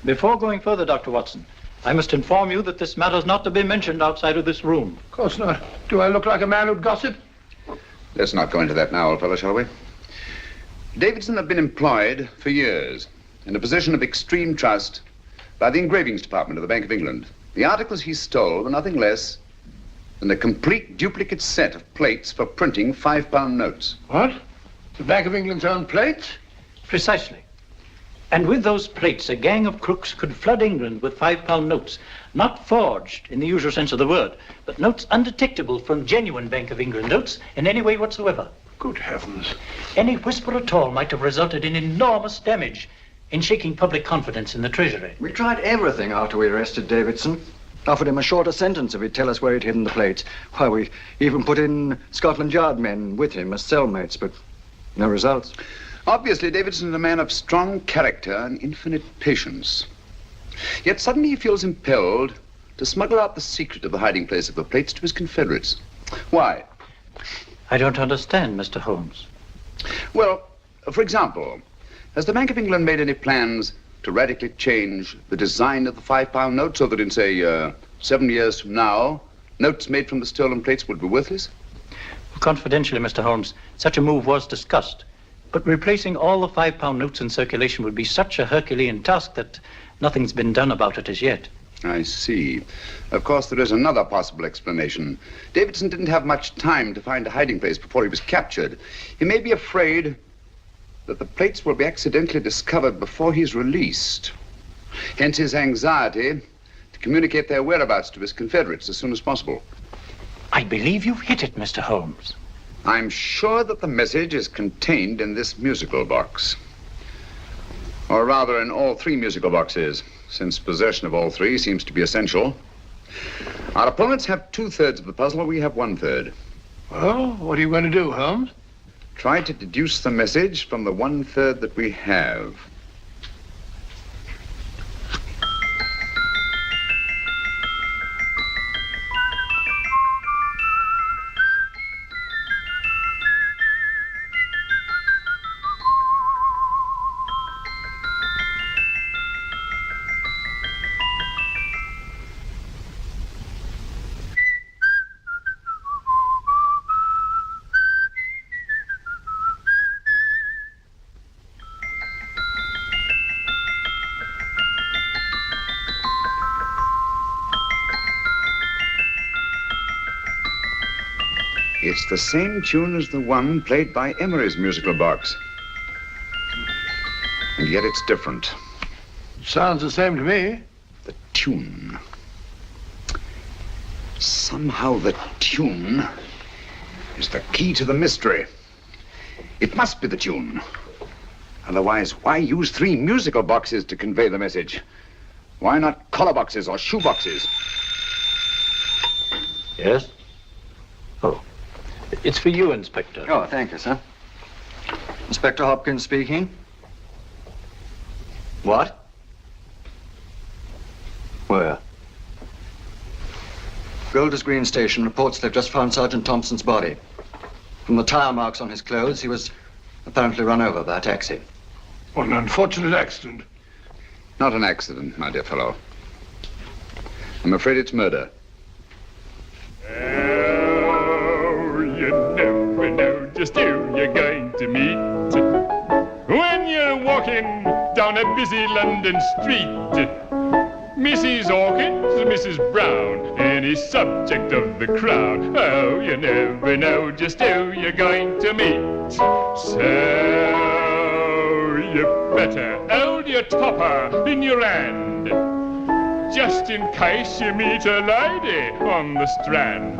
Before going further, Dr. Watson, I must inform you that this matter's not to be mentioned outside of this room. Of course not. Do I look like a man who'd gossip? Let's not go into that now, old fellow, shall we? Davidson had been employed for years in a position of extreme trust by the engravings department of the Bank of England. The articles he stole were nothing less than a complete duplicate set of plates for printing £5 notes. What? The Bank of England's own plates? Precisely. And with those plates, a gang of crooks could flood England with £5 notes, not forged in the usual sense of the word, but notes undetectable from genuine Bank of England notes in any way whatsoever. Good heavens. Any whisper at all might have resulted in enormous damage in shaking public confidence in the Treasury. We tried everything after we arrested Davidson. Offered him a shorter sentence if he'd tell us where he'd hidden the plates. Why, we even put in Scotland Yard men with him as cellmates, but no results. Obviously, Davidson is a man of strong character and infinite patience. Yet suddenly he feels impelled to smuggle out the secret of the hiding place of the plates to his confederates. Why? I don't understand, Mr. Holmes. Well, for example, has the Bank of England made any plans to radically change the design of the £5 note so that in, say, 7 years from now, notes made from the stolen plates would be worthless? Confidentially, Mr. Holmes, such a move was discussed. But replacing all the £5 notes in circulation would be such a Herculean task that nothing's been done about it as yet. I see. Of course, there is another possible explanation. Davidson didn't have much time to find a hiding place before he was captured. He may be afraid that the plates will be accidentally discovered before he's released. Hence his anxiety to communicate their whereabouts to his confederates as soon as possible. I believe you've hit it, Mr. Holmes. I'm sure that the message is contained in this musical box. Or rather, in all 3 musical boxes, since possession of all 3 seems to be essential. Our opponents have 2/3 of the puzzle, we have 1/3. Well, what are you going to do, Holmes? Try to deduce the message from the 1/3 that we have. It's the same tune as the one played by Emery's musical box. And yet it's different. Sounds the same to me. The tune. Somehow the tune is the key to the mystery. It must be the tune. Otherwise, why use 3 musical boxes to convey the message? Why not collar boxes or shoe boxes? Yes? Oh. It's for you, Inspector. Oh, thank you, sir. Inspector Hopkins speaking. What? Where? Golders Green Station reports they've just found Sergeant Thompson's body. From the tire marks on his clothes, he was apparently run over by a taxi. What an unfortunate accident. Not an accident, my dear fellow. I'm afraid it's murder. You never know just who you're going to meet when you're walking down a busy London street. Mrs. Hawkins, Mrs. Brown, any subject of the crowd. Oh, you never know just who you're going to meet. So you better hold your topper in your hand, just in case you meet a lady on the Strand.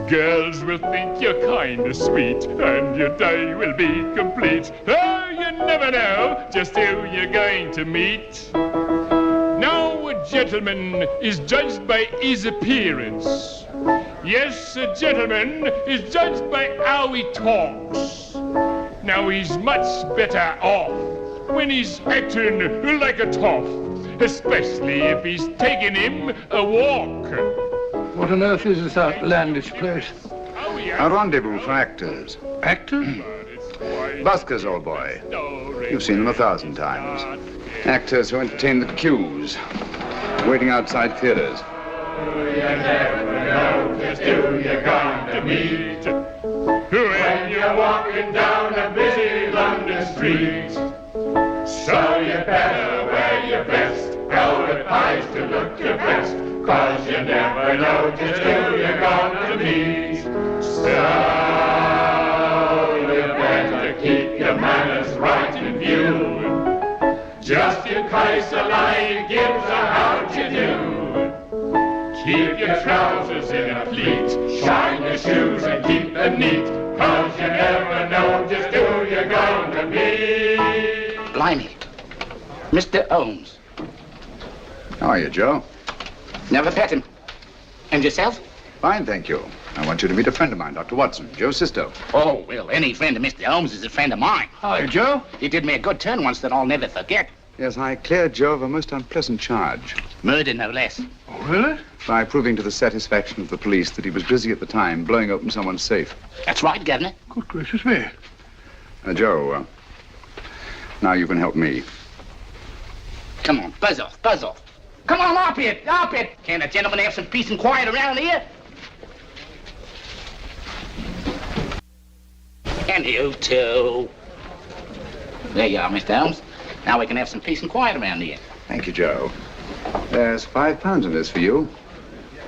Girls will think you're kind of sweet, and your day will be complete. Oh, you never know just who you're going to meet. Now, a gentleman is judged by his appearance. Yes, a gentleman is judged by how he talks. Now, he's much better off when he's acting like a toff, especially if he's taking him a walk. What on earth is this outlandish place? A rendezvous for actors. Actors? Buskers, old boy. You've seen them 1,000 times. Actors who entertain the queues, waiting outside theaters. You never know just who you're going to meet when you're walking down a busy London street. So you better wear your best velvet ties to look your best, 'cause you never know just who you're going to meet. So you better keep your manners right in view, just in case a lady gives a how'd you do. Keep your trousers in a pleat, shine your shoes and keep them neat, 'cause you never know just who you're going to meet. Blimey. Mr. Holmes. How are you, Joe? Never met him. And yourself? Fine, thank you. I want you to meet a friend of mine, Dr. Watson, Joe's sister. Oh, well, any friend of Mr. Holmes is a friend of mine. Hi, Joe. He did me a good turn once that I'll never forget. Yes, I cleared Joe of a most unpleasant charge. Murder, no less. Oh, really? By proving to the satisfaction of the police that he was busy at the time blowing open someone's safe. That's right, Governor. Good gracious me. Joe, now you can help me. Come on, buzz off, buzz off. Come on, up it, up it. Can't a gentleman have some peace and quiet around here? And you too. There you are, Mr. Holmes. Now we can have some peace and quiet around here. Thank you, Joe. There's £5 in this for you.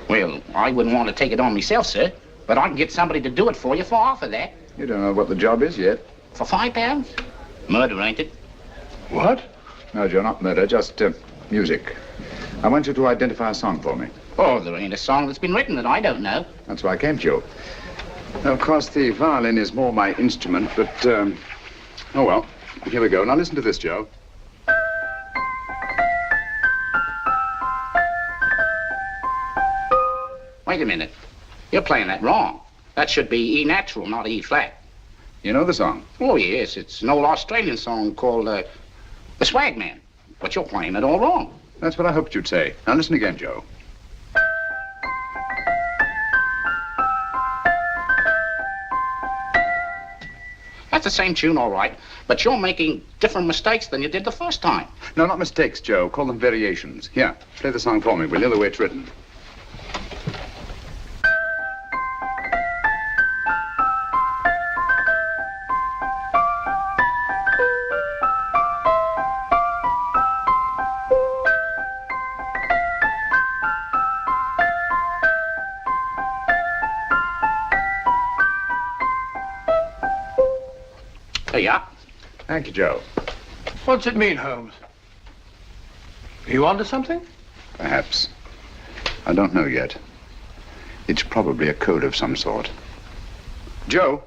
Well, I wouldn't want to take it on myself, sir, but I can get somebody to do it for you for half of that. You don't know what the job is yet. For £5? Murder, ain't it? What? No, Joe, not murder, just music. I want you to identify a song for me. Oh, there ain't a song that's been written that I don't know. That's why I came to you. Of course, the violin is more my instrument, but, oh, well, here we go. Now listen to this, Joe. Wait a minute. You're playing that wrong. That should be E natural, not E flat. You know the song? Oh, yes. It's an old Australian song called, The Swag Man. But you're playing it all wrong. That's what I hoped you'd say. Now listen again, Joe. That's the same tune, all right, but you're making different mistakes than you did the first time. No, not mistakes, Joe. Call them variations. Here, play the song for me, will you, the way it's written. There you are. Thank you, Joe. What's it mean, Holmes? Are you onto something? Perhaps. I don't know yet. It's probably a code of some sort. Joe,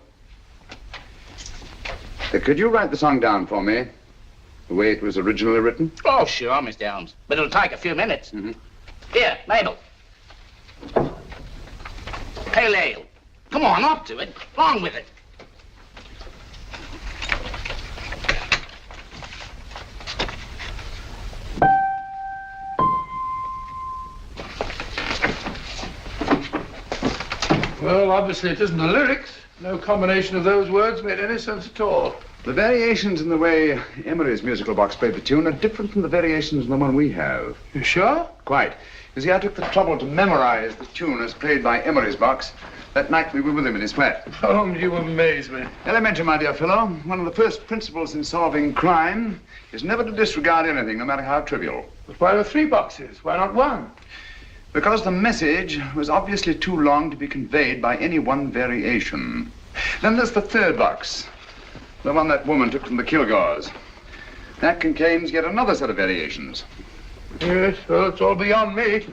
could you write the song down for me, the way it was originally written? Oh, sure, Mr. Holmes. But it'll take a few minutes. Mm-hmm. Here, Mabel. Pale ale. Come on, up to it. Along with it. Well, obviously it isn't the lyrics. No combination of those words made any sense at all. The variations in the way Emery's musical box played the tune are different from the variations in the one we have. You sure? Quite. You see, I took the trouble to memorize the tune as played by Emery's box that night we were with him in his flat. Holmes, you amaze me. Elementary, my dear fellow. One of the first principles in solving crime is never to disregard anything, no matter how trivial. But why are 3 boxes? Why not 1? Because the message was obviously too long to be conveyed by any one variation. Then there's the 3rd box, the one that woman took from the Kilgores. That contains yet another set of variations. Yes, well, it's all beyond me.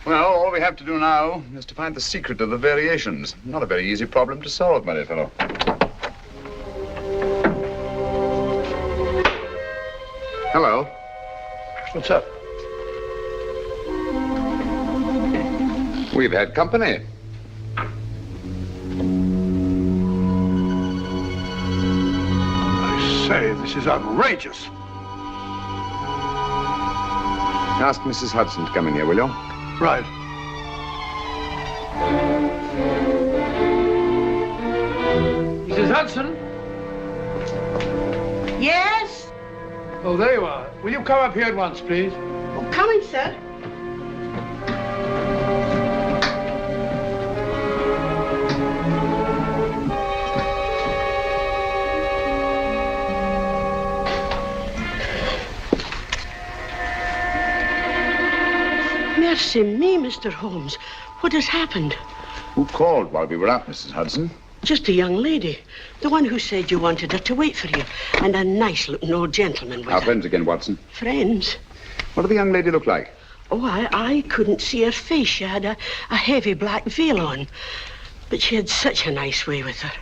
Well, all we have to do now is to find the secret of the variations. Not a very easy problem to solve, my dear fellow. Hello. What's up? We've had company. I say, this is outrageous. Ask Mrs. Hudson to come in here, will you? Right. Watson? Yes? Oh, there you are. Will you come up here at once, please? Oh, coming, sir. Mercy me, Mr. Holmes. What has happened? Who called while we were out, Mrs. Hudson? Just a young lady. The one who said you wanted her to wait for you. And a nice-looking old gentleman with Our her. friends again, Watson. Friends? What did the young lady look like? Oh, I couldn't see her face. She had a heavy black veil on. But she had such a nice way with her.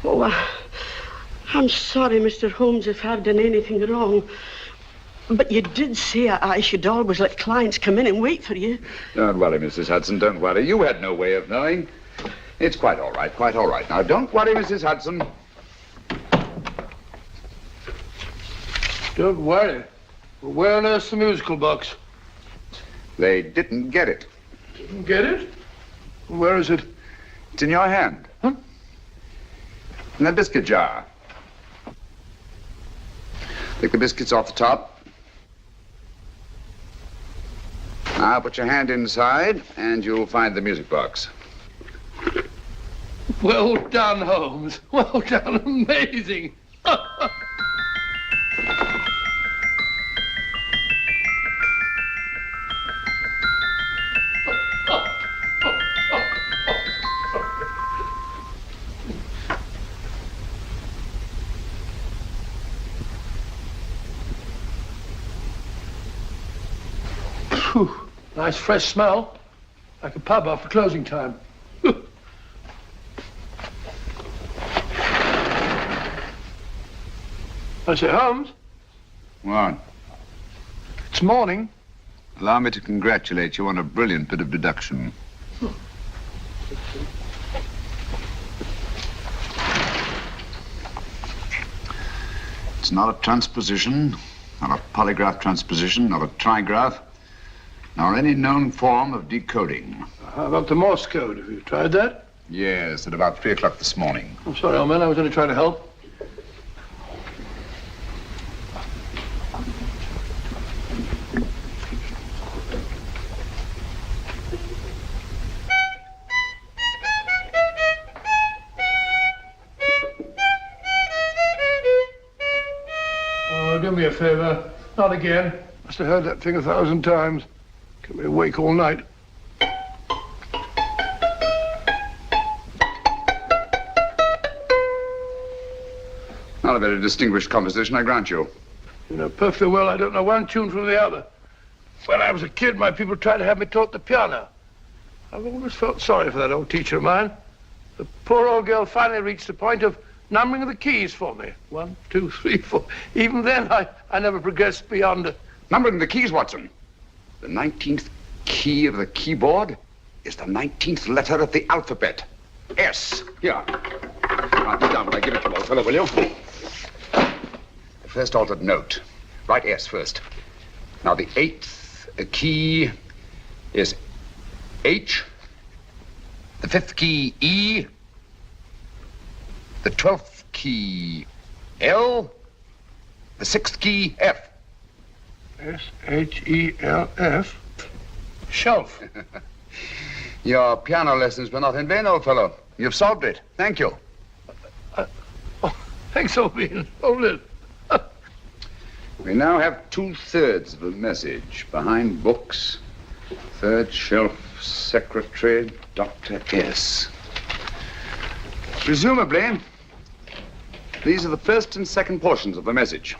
Oh, I'm sorry, Mr. Holmes, if I've done anything wrong. But you did say I should always let clients come in and wait for you. Don't worry, Mrs. Hudson, don't worry. You had no way of knowing. It's quite all right, quite all right. Now, don't worry, Mrs. Hudson. Don't worry. Well, where on earth's the musical box? They didn't get it. Didn't get it? Where is it? It's in your hand. Huh? In that biscuit jar. Take the biscuits off the top. Now put your hand inside, and you'll find the music box. Well done, Holmes. Well done. Amazing. Phew. Nice fresh smell. Like a pub after closing time. I say, Holmes, What? it's morning. Allow me to congratulate you on a brilliant bit of deduction. It's not a transposition, not a polygraph transposition, not a trigraph, nor any known form of decoding. How about the Morse code? Have you tried that? Yes, at about 3 o'clock this morning. I'm sorry, old man. I was only trying to help. Oh, do me a favor. Not again. Must have heard that thing 1,000 times. Kept me awake all night. Not a very distinguished composition, I grant you. You know perfectly well I don't know one tune from the other. When I was a kid, my people tried to have me taught the piano. I've always felt sorry for that old teacher of mine. The poor old girl finally reached the point of numbering the keys for me. 1, 2, 3, 4. Even then, I never progressed beyond it. Numbering the keys, Watson. The 19th key of the keyboard is the 19th letter of the alphabet. S. Here. Write it down when I give it to you, old fellow, will you? The first altered note. Write S first. Now, the 8th key is H. The 5th key, E. The 12th key, L. The 6th key, F. S-H-E-L-F. Shelf. Your piano lessons were not in vain, old fellow. You've solved it. Thank you. Thanks, old bean. Hold it. We now have 2/3 of a message. Behind books, third shelf, secretary, Dr. S. Presumably, these are the first and second portions of the message.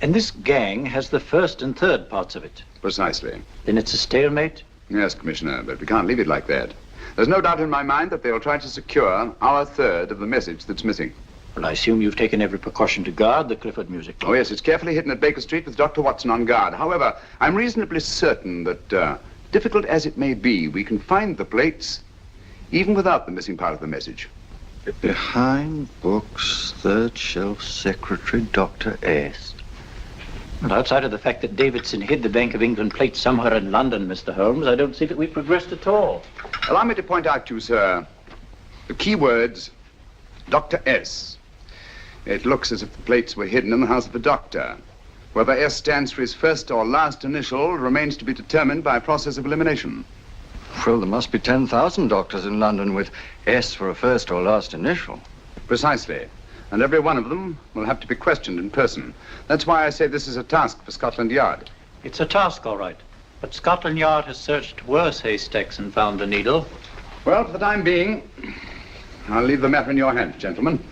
And this gang has the first and third parts of it. Precisely. Then it's a stalemate? Yes, Commissioner, but we can't leave it like that. There's no doubt in my mind that they'll try to secure our third of the message that's missing. Well, I assume you've taken every precaution to guard the Clifford music box. Oh, yes, it's carefully hidden at Baker Street with Dr. Watson on guard. However, I'm reasonably certain that, difficult as it may be, we can find the plates even without the missing part of the message. Behind books, third shelf, secretary, Dr. S. Well, outside of the fact that Davidson hid the Bank of England plate somewhere in London, Mr. Holmes, I don't see that we've progressed at all. Allow me to point out to you, sir, the key words, Dr. S. It looks as if the plates were hidden in the house of the doctor. Whether S stands for his first or last initial remains to be determined by a process of elimination. Well, there must be 10,000 doctors in London with S for a first or last initial. Precisely. And every one of them will have to be questioned in person. That's why I say this is a task for Scotland Yard. It's a task, all right. But Scotland Yard has searched worse haystacks and found the needle. Well, for the time being, I'll leave the matter in your hands, gentlemen.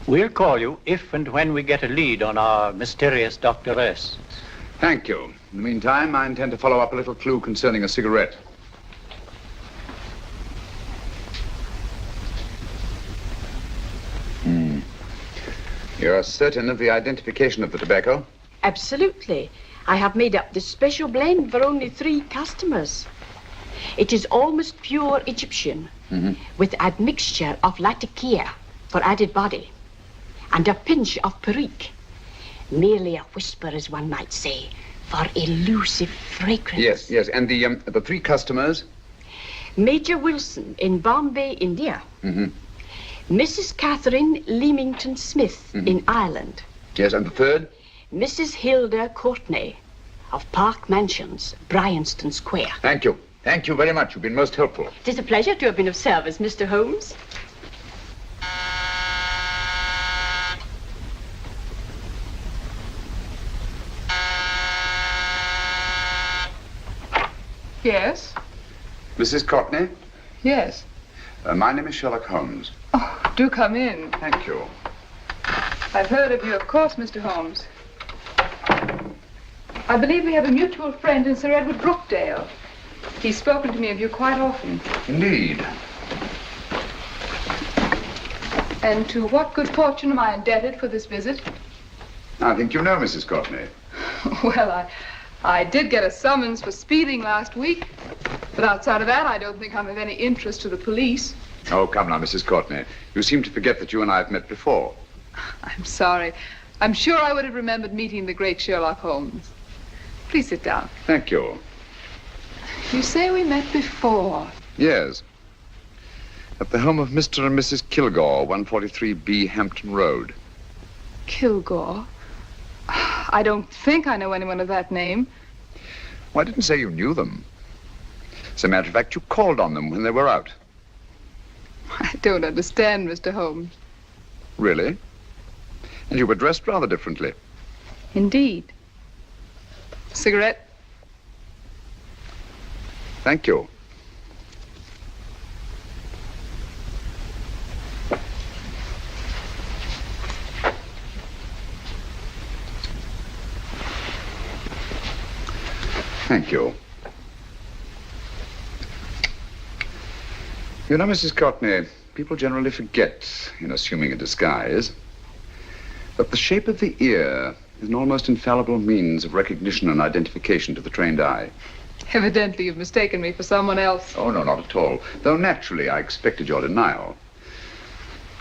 We'll call you if and when we get a lead on our mysterious Dr. S. Thank you. In the meantime, I intend to follow up a little clue concerning a cigarette. You're certain of the identification of the tobacco? Absolutely. I have made up this special blend for only 3 customers. It is almost pure Egyptian, with admixture of latakia for added body, and a pinch of perique. Merely a whisper, as one might say, for elusive fragrance. Yes. And the 3 customers? Major Wilson in Bombay, India. Mrs. Catherine Leamington Smith in Ireland. Yes, and the 3rd? Mrs. Hilda Courtney of Park Mansions, Bryanston Square. Thank you. Thank you very much. You've been most helpful. It is a pleasure to have been of service, Mr. Holmes. Yes? Mrs. Courtney? Yes. My name is Sherlock Holmes. Oh, do come in. Thank you. I've heard of you, of course, Mr. Holmes. I believe we have a mutual friend in Sir Edward Brookdale. He's spoken to me of you quite often. Indeed. And to what good fortune am I indebted for this visit? I think you know Mrs. Courtney. Well, I did get a summons for speeding last week. But outside of that, I don't think I'm of any interest to the police. Oh, come now, Mrs. Courtney. You seem to forget that you and I have met before. I'm sorry. I'm sure I would have remembered meeting the great Sherlock Holmes. Please sit down. Thank you. You say we met before. Yes. At the home of Mr. and Mrs. Kilgore, 143B Hampton Road. Kilgore? I don't think I know anyone of that name. Well, I didn't say you knew them. As a matter of fact, you called on them when they were out. I don't understand, Mr. Holmes. Really? And you were dressed rather differently. Indeed. Cigarette? Thank you. Thank you. You know, Mrs. Courtney, people generally forget, in assuming a disguise, that the shape of the ear is an almost infallible means of recognition and identification to the trained eye. Evidently, you've mistaken me for someone else. Oh, no, not at all. Though naturally, I expected your denial.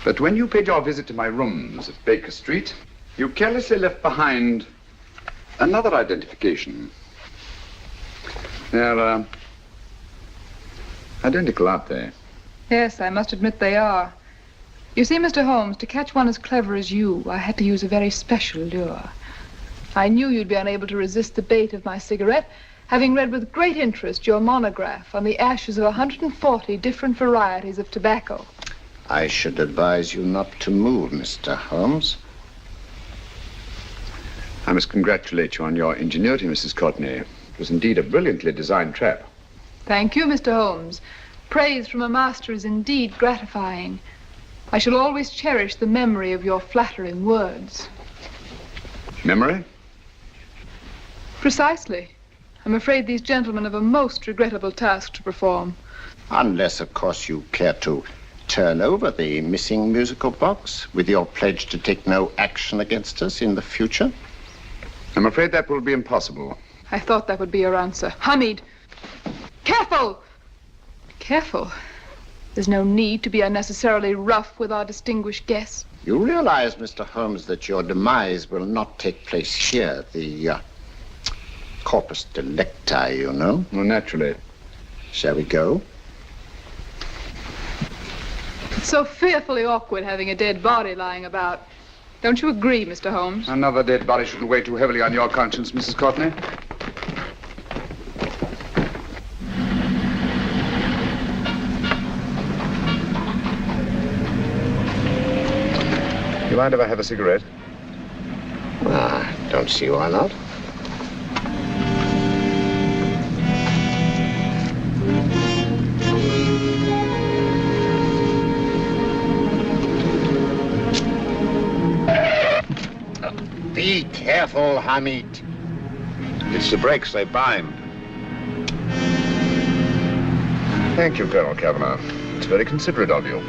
But when you paid your visit to my rooms at Baker Street, you carelessly left behind another identification. They're, identical, aren't they? Yes, I must admit they are. You see, Mr. Holmes, to catch one as clever as you, I had to use a very special lure. I knew you'd be unable to resist the bait of my cigarette, having read with great interest your monograph on the ashes of 140 different varieties of tobacco. I should advise you not to move, Mr. Holmes. I must congratulate you on your ingenuity, Mrs. Courtney. It was indeed a brilliantly designed trap. Thank you, Mr. Holmes. Praise from a master is indeed gratifying. I shall always cherish the memory of your flattering words. Memory? Precisely. I'm afraid these gentlemen have a most regrettable task to perform. Unless, of course, you care to turn over the missing musical box with your pledge to take no action against us in the future. I'm afraid that will be impossible. I thought that would be your answer. Hamid! Careful! Careful. There's no need to be unnecessarily rough with our distinguished guest. You realize, Mr. Holmes, that your demise will not take place here. The corpus delicti, you know. Well, naturally. Shall we go? It's so fearfully awkward having a dead body lying about. Don't you agree, Mr. Holmes? Another dead body shouldn't weigh too heavily on your conscience, Mrs. Courtney. You mind if I have a cigarette? Don't see why not. Be careful, Hamid. It's the brakes, they bind. Thank you, Colonel Kavanagh. It's very considerate of you.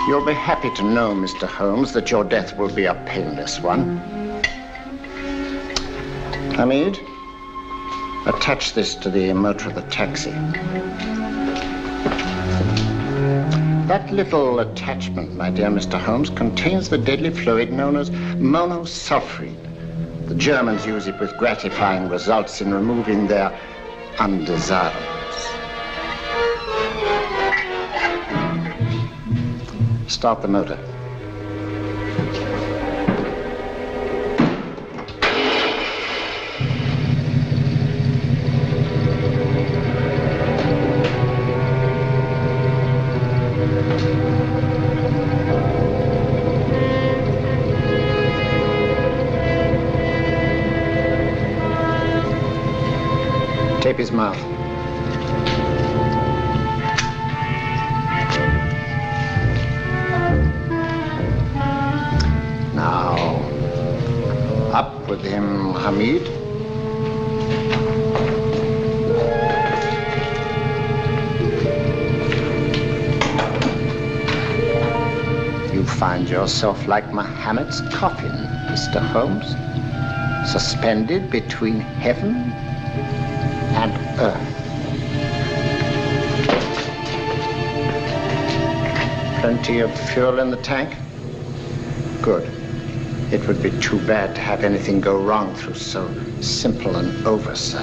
You'll be happy to know, Mr. Holmes, that your death will be a painless one. Hamid, attach this to the motor of the taxi. That little attachment, my dear Mr. Holmes, contains the deadly fluid known as monosulfide. The Germans use it with gratifying results in removing their undesirables. Start the motor. Tape his mouth. Now, up with him, Hamid. You find yourself like Muhammad's coffin, Mr. Holmes, suspended between heaven and earth. Plenty of fuel in the tank? Good. It would be too bad to have anything go wrong through so simple an oversight.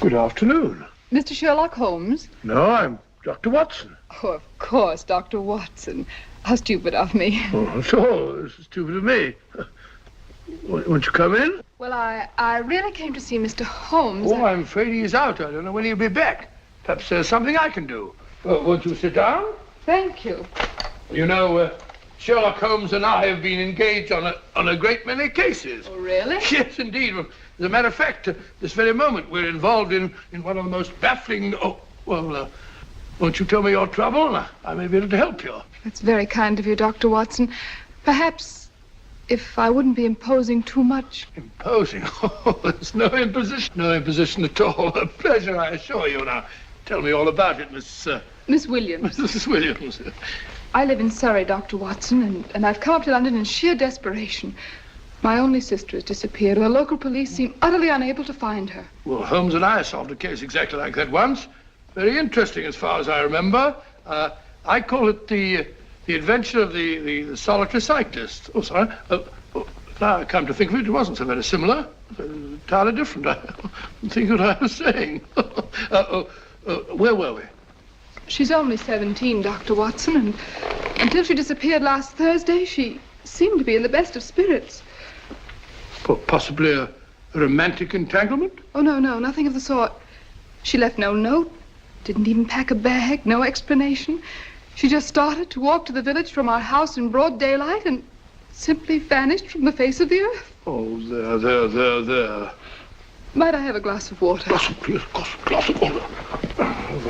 Good afternoon. Mr. Sherlock Holmes? No, I'm Dr. Watson. Oh, of course, Dr. Watson. How stupid of me. Oh, so this is stupid of me. Won't you come in? Well, I really came to see Mr. Holmes. Oh, I'm afraid he's out. I don't know when he'll be back. Perhaps there's something I can do. Won't you sit down? Thank you. You know, Sherlock Holmes and I have been engaged on a great many cases. Oh, really? Yes, indeed. As a matter of fact, this very moment, we're involved in one of the most baffling... Oh, well, won't you tell me your trouble? I may be able to help you. That's very kind of you, Dr. Watson. Perhaps if I wouldn't be imposing too much. Imposing? Oh, there's no imposition. No imposition at all. A pleasure, I assure you. Now, tell me all about it, Miss Williams. Mrs. Williams. I live in Surrey, Dr. Watson, and I've come up to London in sheer desperation. My only sister has disappeared, and the local police seem utterly unable to find her. Well, Holmes and I solved a case exactly like that once. Very interesting as far as I remember. I call it the adventure of the solitary cyclist. Oh, sorry. Now I come to think of it, it wasn't so very similar. Entirely different. I don't think what I was saying. Where were we? She's only 17, Dr. Watson, and until she disappeared last Thursday, she seemed to be in the best of spirits. Possibly a romantic entanglement? Oh, no, nothing of the sort. She left no note, didn't even pack a bag, no explanation. She just started to walk to the village from our house in broad daylight and simply vanished from the face of the earth. Oh, there. Might I have a glass of water? Please, glass of water.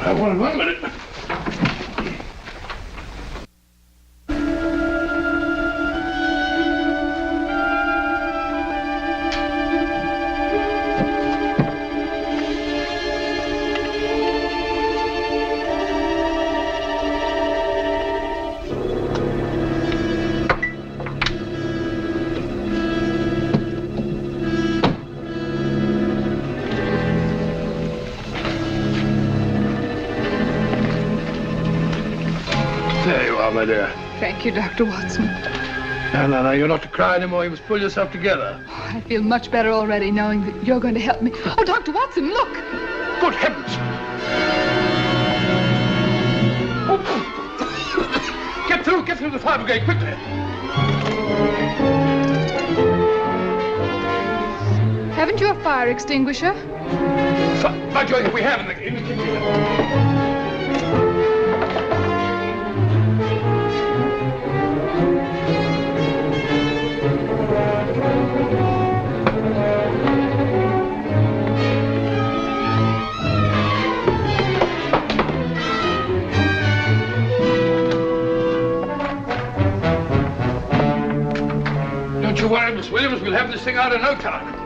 Have one minute. My dear. Thank you, Dr. Watson. No, you're not to cry anymore. You must pull yourself together. Oh, I feel much better already knowing that you're going to help me. Oh, Dr. Watson, look! Good heavens! Get through the fire brigade, quickly! Haven't you a fire extinguisher? By Jove, we have in the kitchen. Don't you worry, Miss Williams. We'll have this thing out in no time.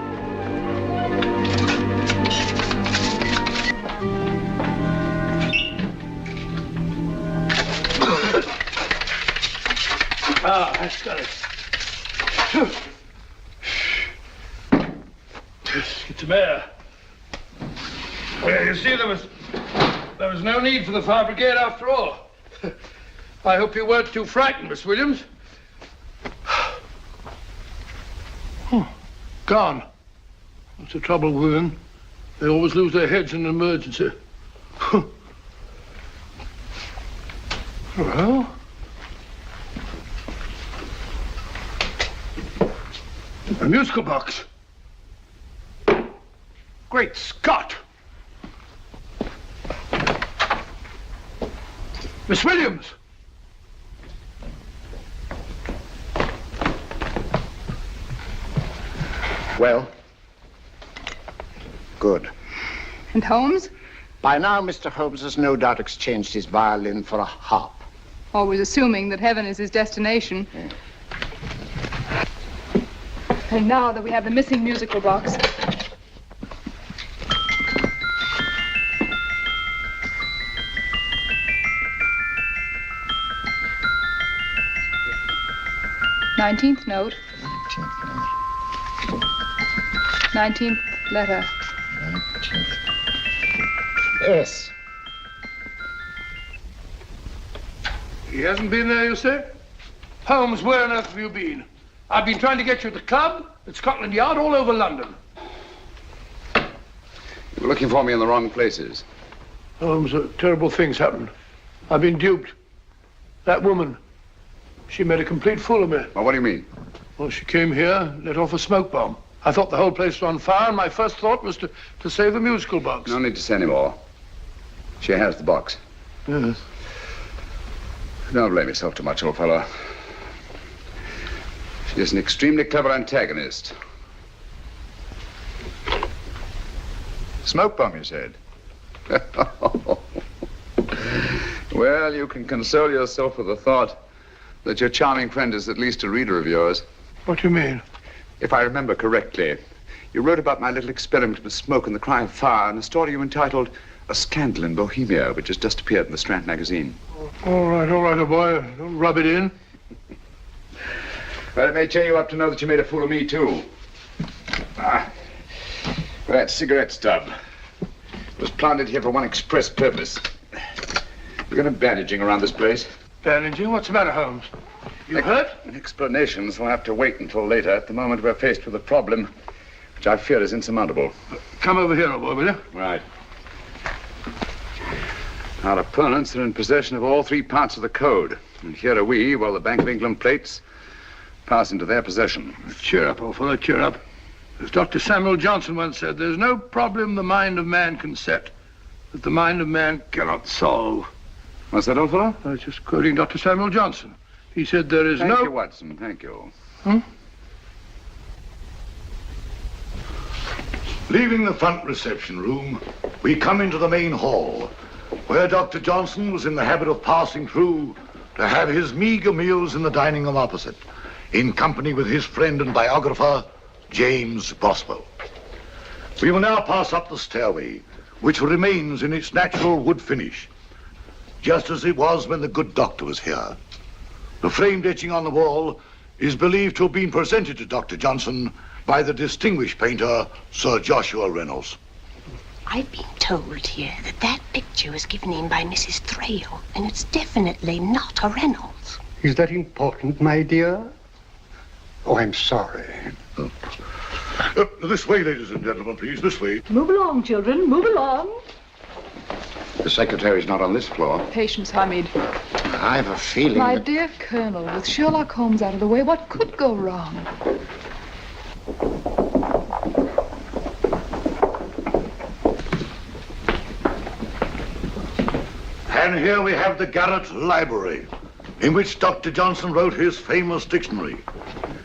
That's got it. Get some air. Well, you see, there was no need for the fire brigade after all. I hope you weren't too frightened, Miss Williams. Gone. That's the trouble with women. They always lose their heads in an emergency. Well... a musical box. Great Scott! Miss Williams! Well? Good. And Holmes? By now, Mr. Holmes has no doubt exchanged his violin for a harp. Always assuming that heaven is his destination. Yeah. And now that we have the missing musical box. Nineteenth note. 19th letter. 19th. Yes. He hasn't been there, you say? Holmes, where on earth have you been? I've been trying to get you at the club, at Scotland Yard, all over London. You were looking for me in the wrong places. Holmes, terrible things happened. I've been duped. That woman, she made a complete fool of me. Well, what do you mean? Well, she came here, let off a smoke bomb. I thought the whole place was on fire, and my first thought was to save the musical box. No need to say any more. She has the box. Yes. Don't blame yourself too much, old fellow. She is an extremely clever antagonist. Smoke bomb, you said? Well, you can console yourself with the thought that your charming friend is at least a reader of yours. What do you mean? If I remember correctly, you wrote about my little experiment with smoke and the cry of fire in a story you entitled A Scandal in Bohemia, which has just appeared in the Strand magazine. All right, old boy. Don't rub it in. Well, it may cheer you up to know that you made a fool of me, too. That cigarette stub was planted here for one express purpose. We're going to bandaging around this place. Bandaging? What's the matter, Holmes? You hurt? Explanations will have to wait until later. At the moment, we're faced with a problem which I fear is insurmountable. Come over here, old boy, will you? Right. Our opponents are in possession of all three parts of the code. And here are we, while the Bank of England plates pass into their possession. Cheer up, old fellow, cheer up. As Dr. Samuel Johnson once said, there's no problem the mind of man can set that the mind of man cannot solve. What's that, old fellow? I was just quoting Dr. Samuel Johnson. He said there is Thank you, Watson. Thank you. Leaving the front reception room, we come into the main hall, where Dr. Johnson was in the habit of passing through to have his meager meals in the dining room opposite, in company with his friend and biographer, James Boswell. We will now pass up the stairway, which remains in its natural wood finish, just as it was when the good doctor was here. The framed etching on the wall is believed to have been presented to Dr. Johnson by the distinguished painter, Sir Joshua Reynolds. I've been told here that that picture was given in by Mrs. Thrale, and it's definitely not a Reynolds. Is that important, my dear? Oh, I'm sorry. This way, ladies and gentlemen, please, this way. Move along, children, move along. The secretary's not on this floor. Patience, Hamid. I have a feeling My that... dear Colonel, with Sherlock Holmes out of the way, what could go wrong? And here we have the Garrett Library, in which Dr. Johnson wrote his famous dictionary,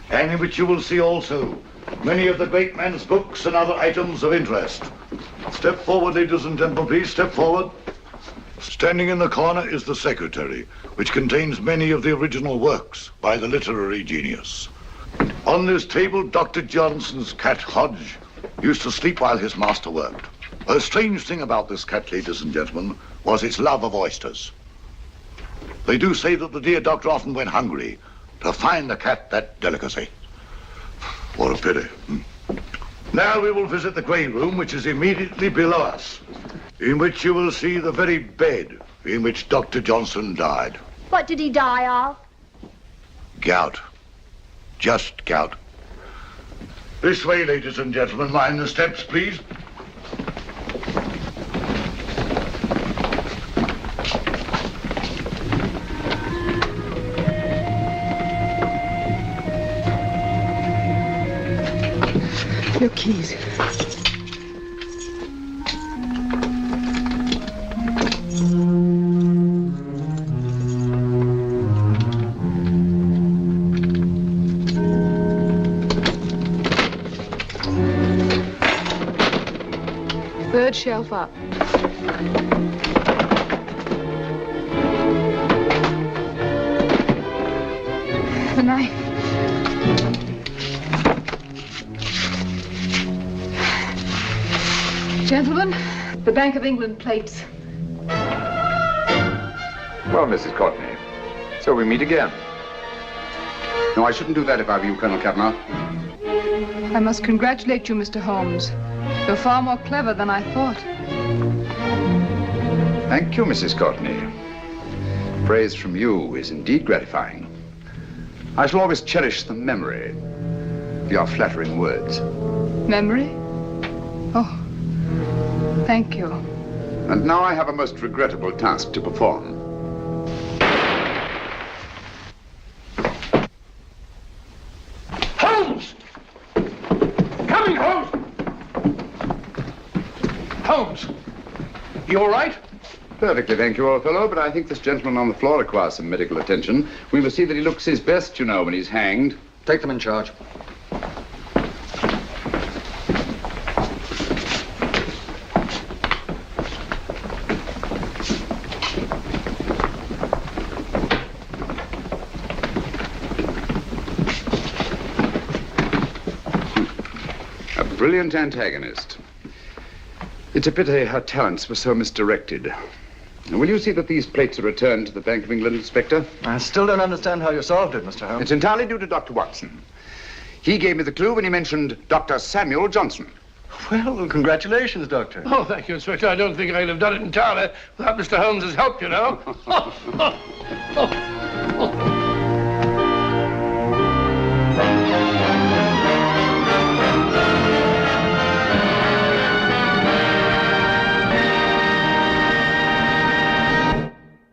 and in which you will see also many of the great man's books and other items of interest. Step forward, ladies and gentlemen, please, step forward. Standing in the corner is the secretary, which contains many of the original works by the literary genius. On this table, Dr. Johnson's cat, Hodge, used to sleep while his master worked. A strange thing about this cat, ladies and gentlemen, was its love of oysters. They do say that the dear doctor often went hungry to find the cat that delicacy. What a pity. Now we will visit the grey room, which is immediately below us, in which you will see the very bed in which Dr. Johnson died. What did he die of? Gout. Just gout. This way, ladies and gentlemen. Mind the steps, please. Your keys. Third shelf up. The knife. Gentlemen, the Bank of England plates. Well, Mrs. Courtney, so we meet again. No, I shouldn't do that if I were you, Colonel Cavanaugh. I must congratulate you, Mr. Holmes. You're far more clever than I thought. Thank you, Mrs. Courtney. Praise from you is indeed gratifying. I shall always cherish the memory of your flattering words. Memory? Oh, thank you. And now I have a most regrettable task to perform. Holmes! Coming, Holmes! Holmes, you all right? Perfectly, thank you, old fellow, but I think this gentleman on the floor requires some medical attention. We must see that he looks his best, you know, when he's hanged. Take them in charge. A brilliant antagonist. It's a pity her talents were so misdirected. Will you see that these plates are returned to the Bank of England, Inspector? I still don't understand how you solved it, Mr. Holmes. It's entirely due to Dr. Watson. He gave me the clue when he mentioned Dr. Samuel Johnson. Well, congratulations, Doctor. Oh, thank you, Inspector. I don't think I'd have done it entirely without Mr. Holmes's help, you know.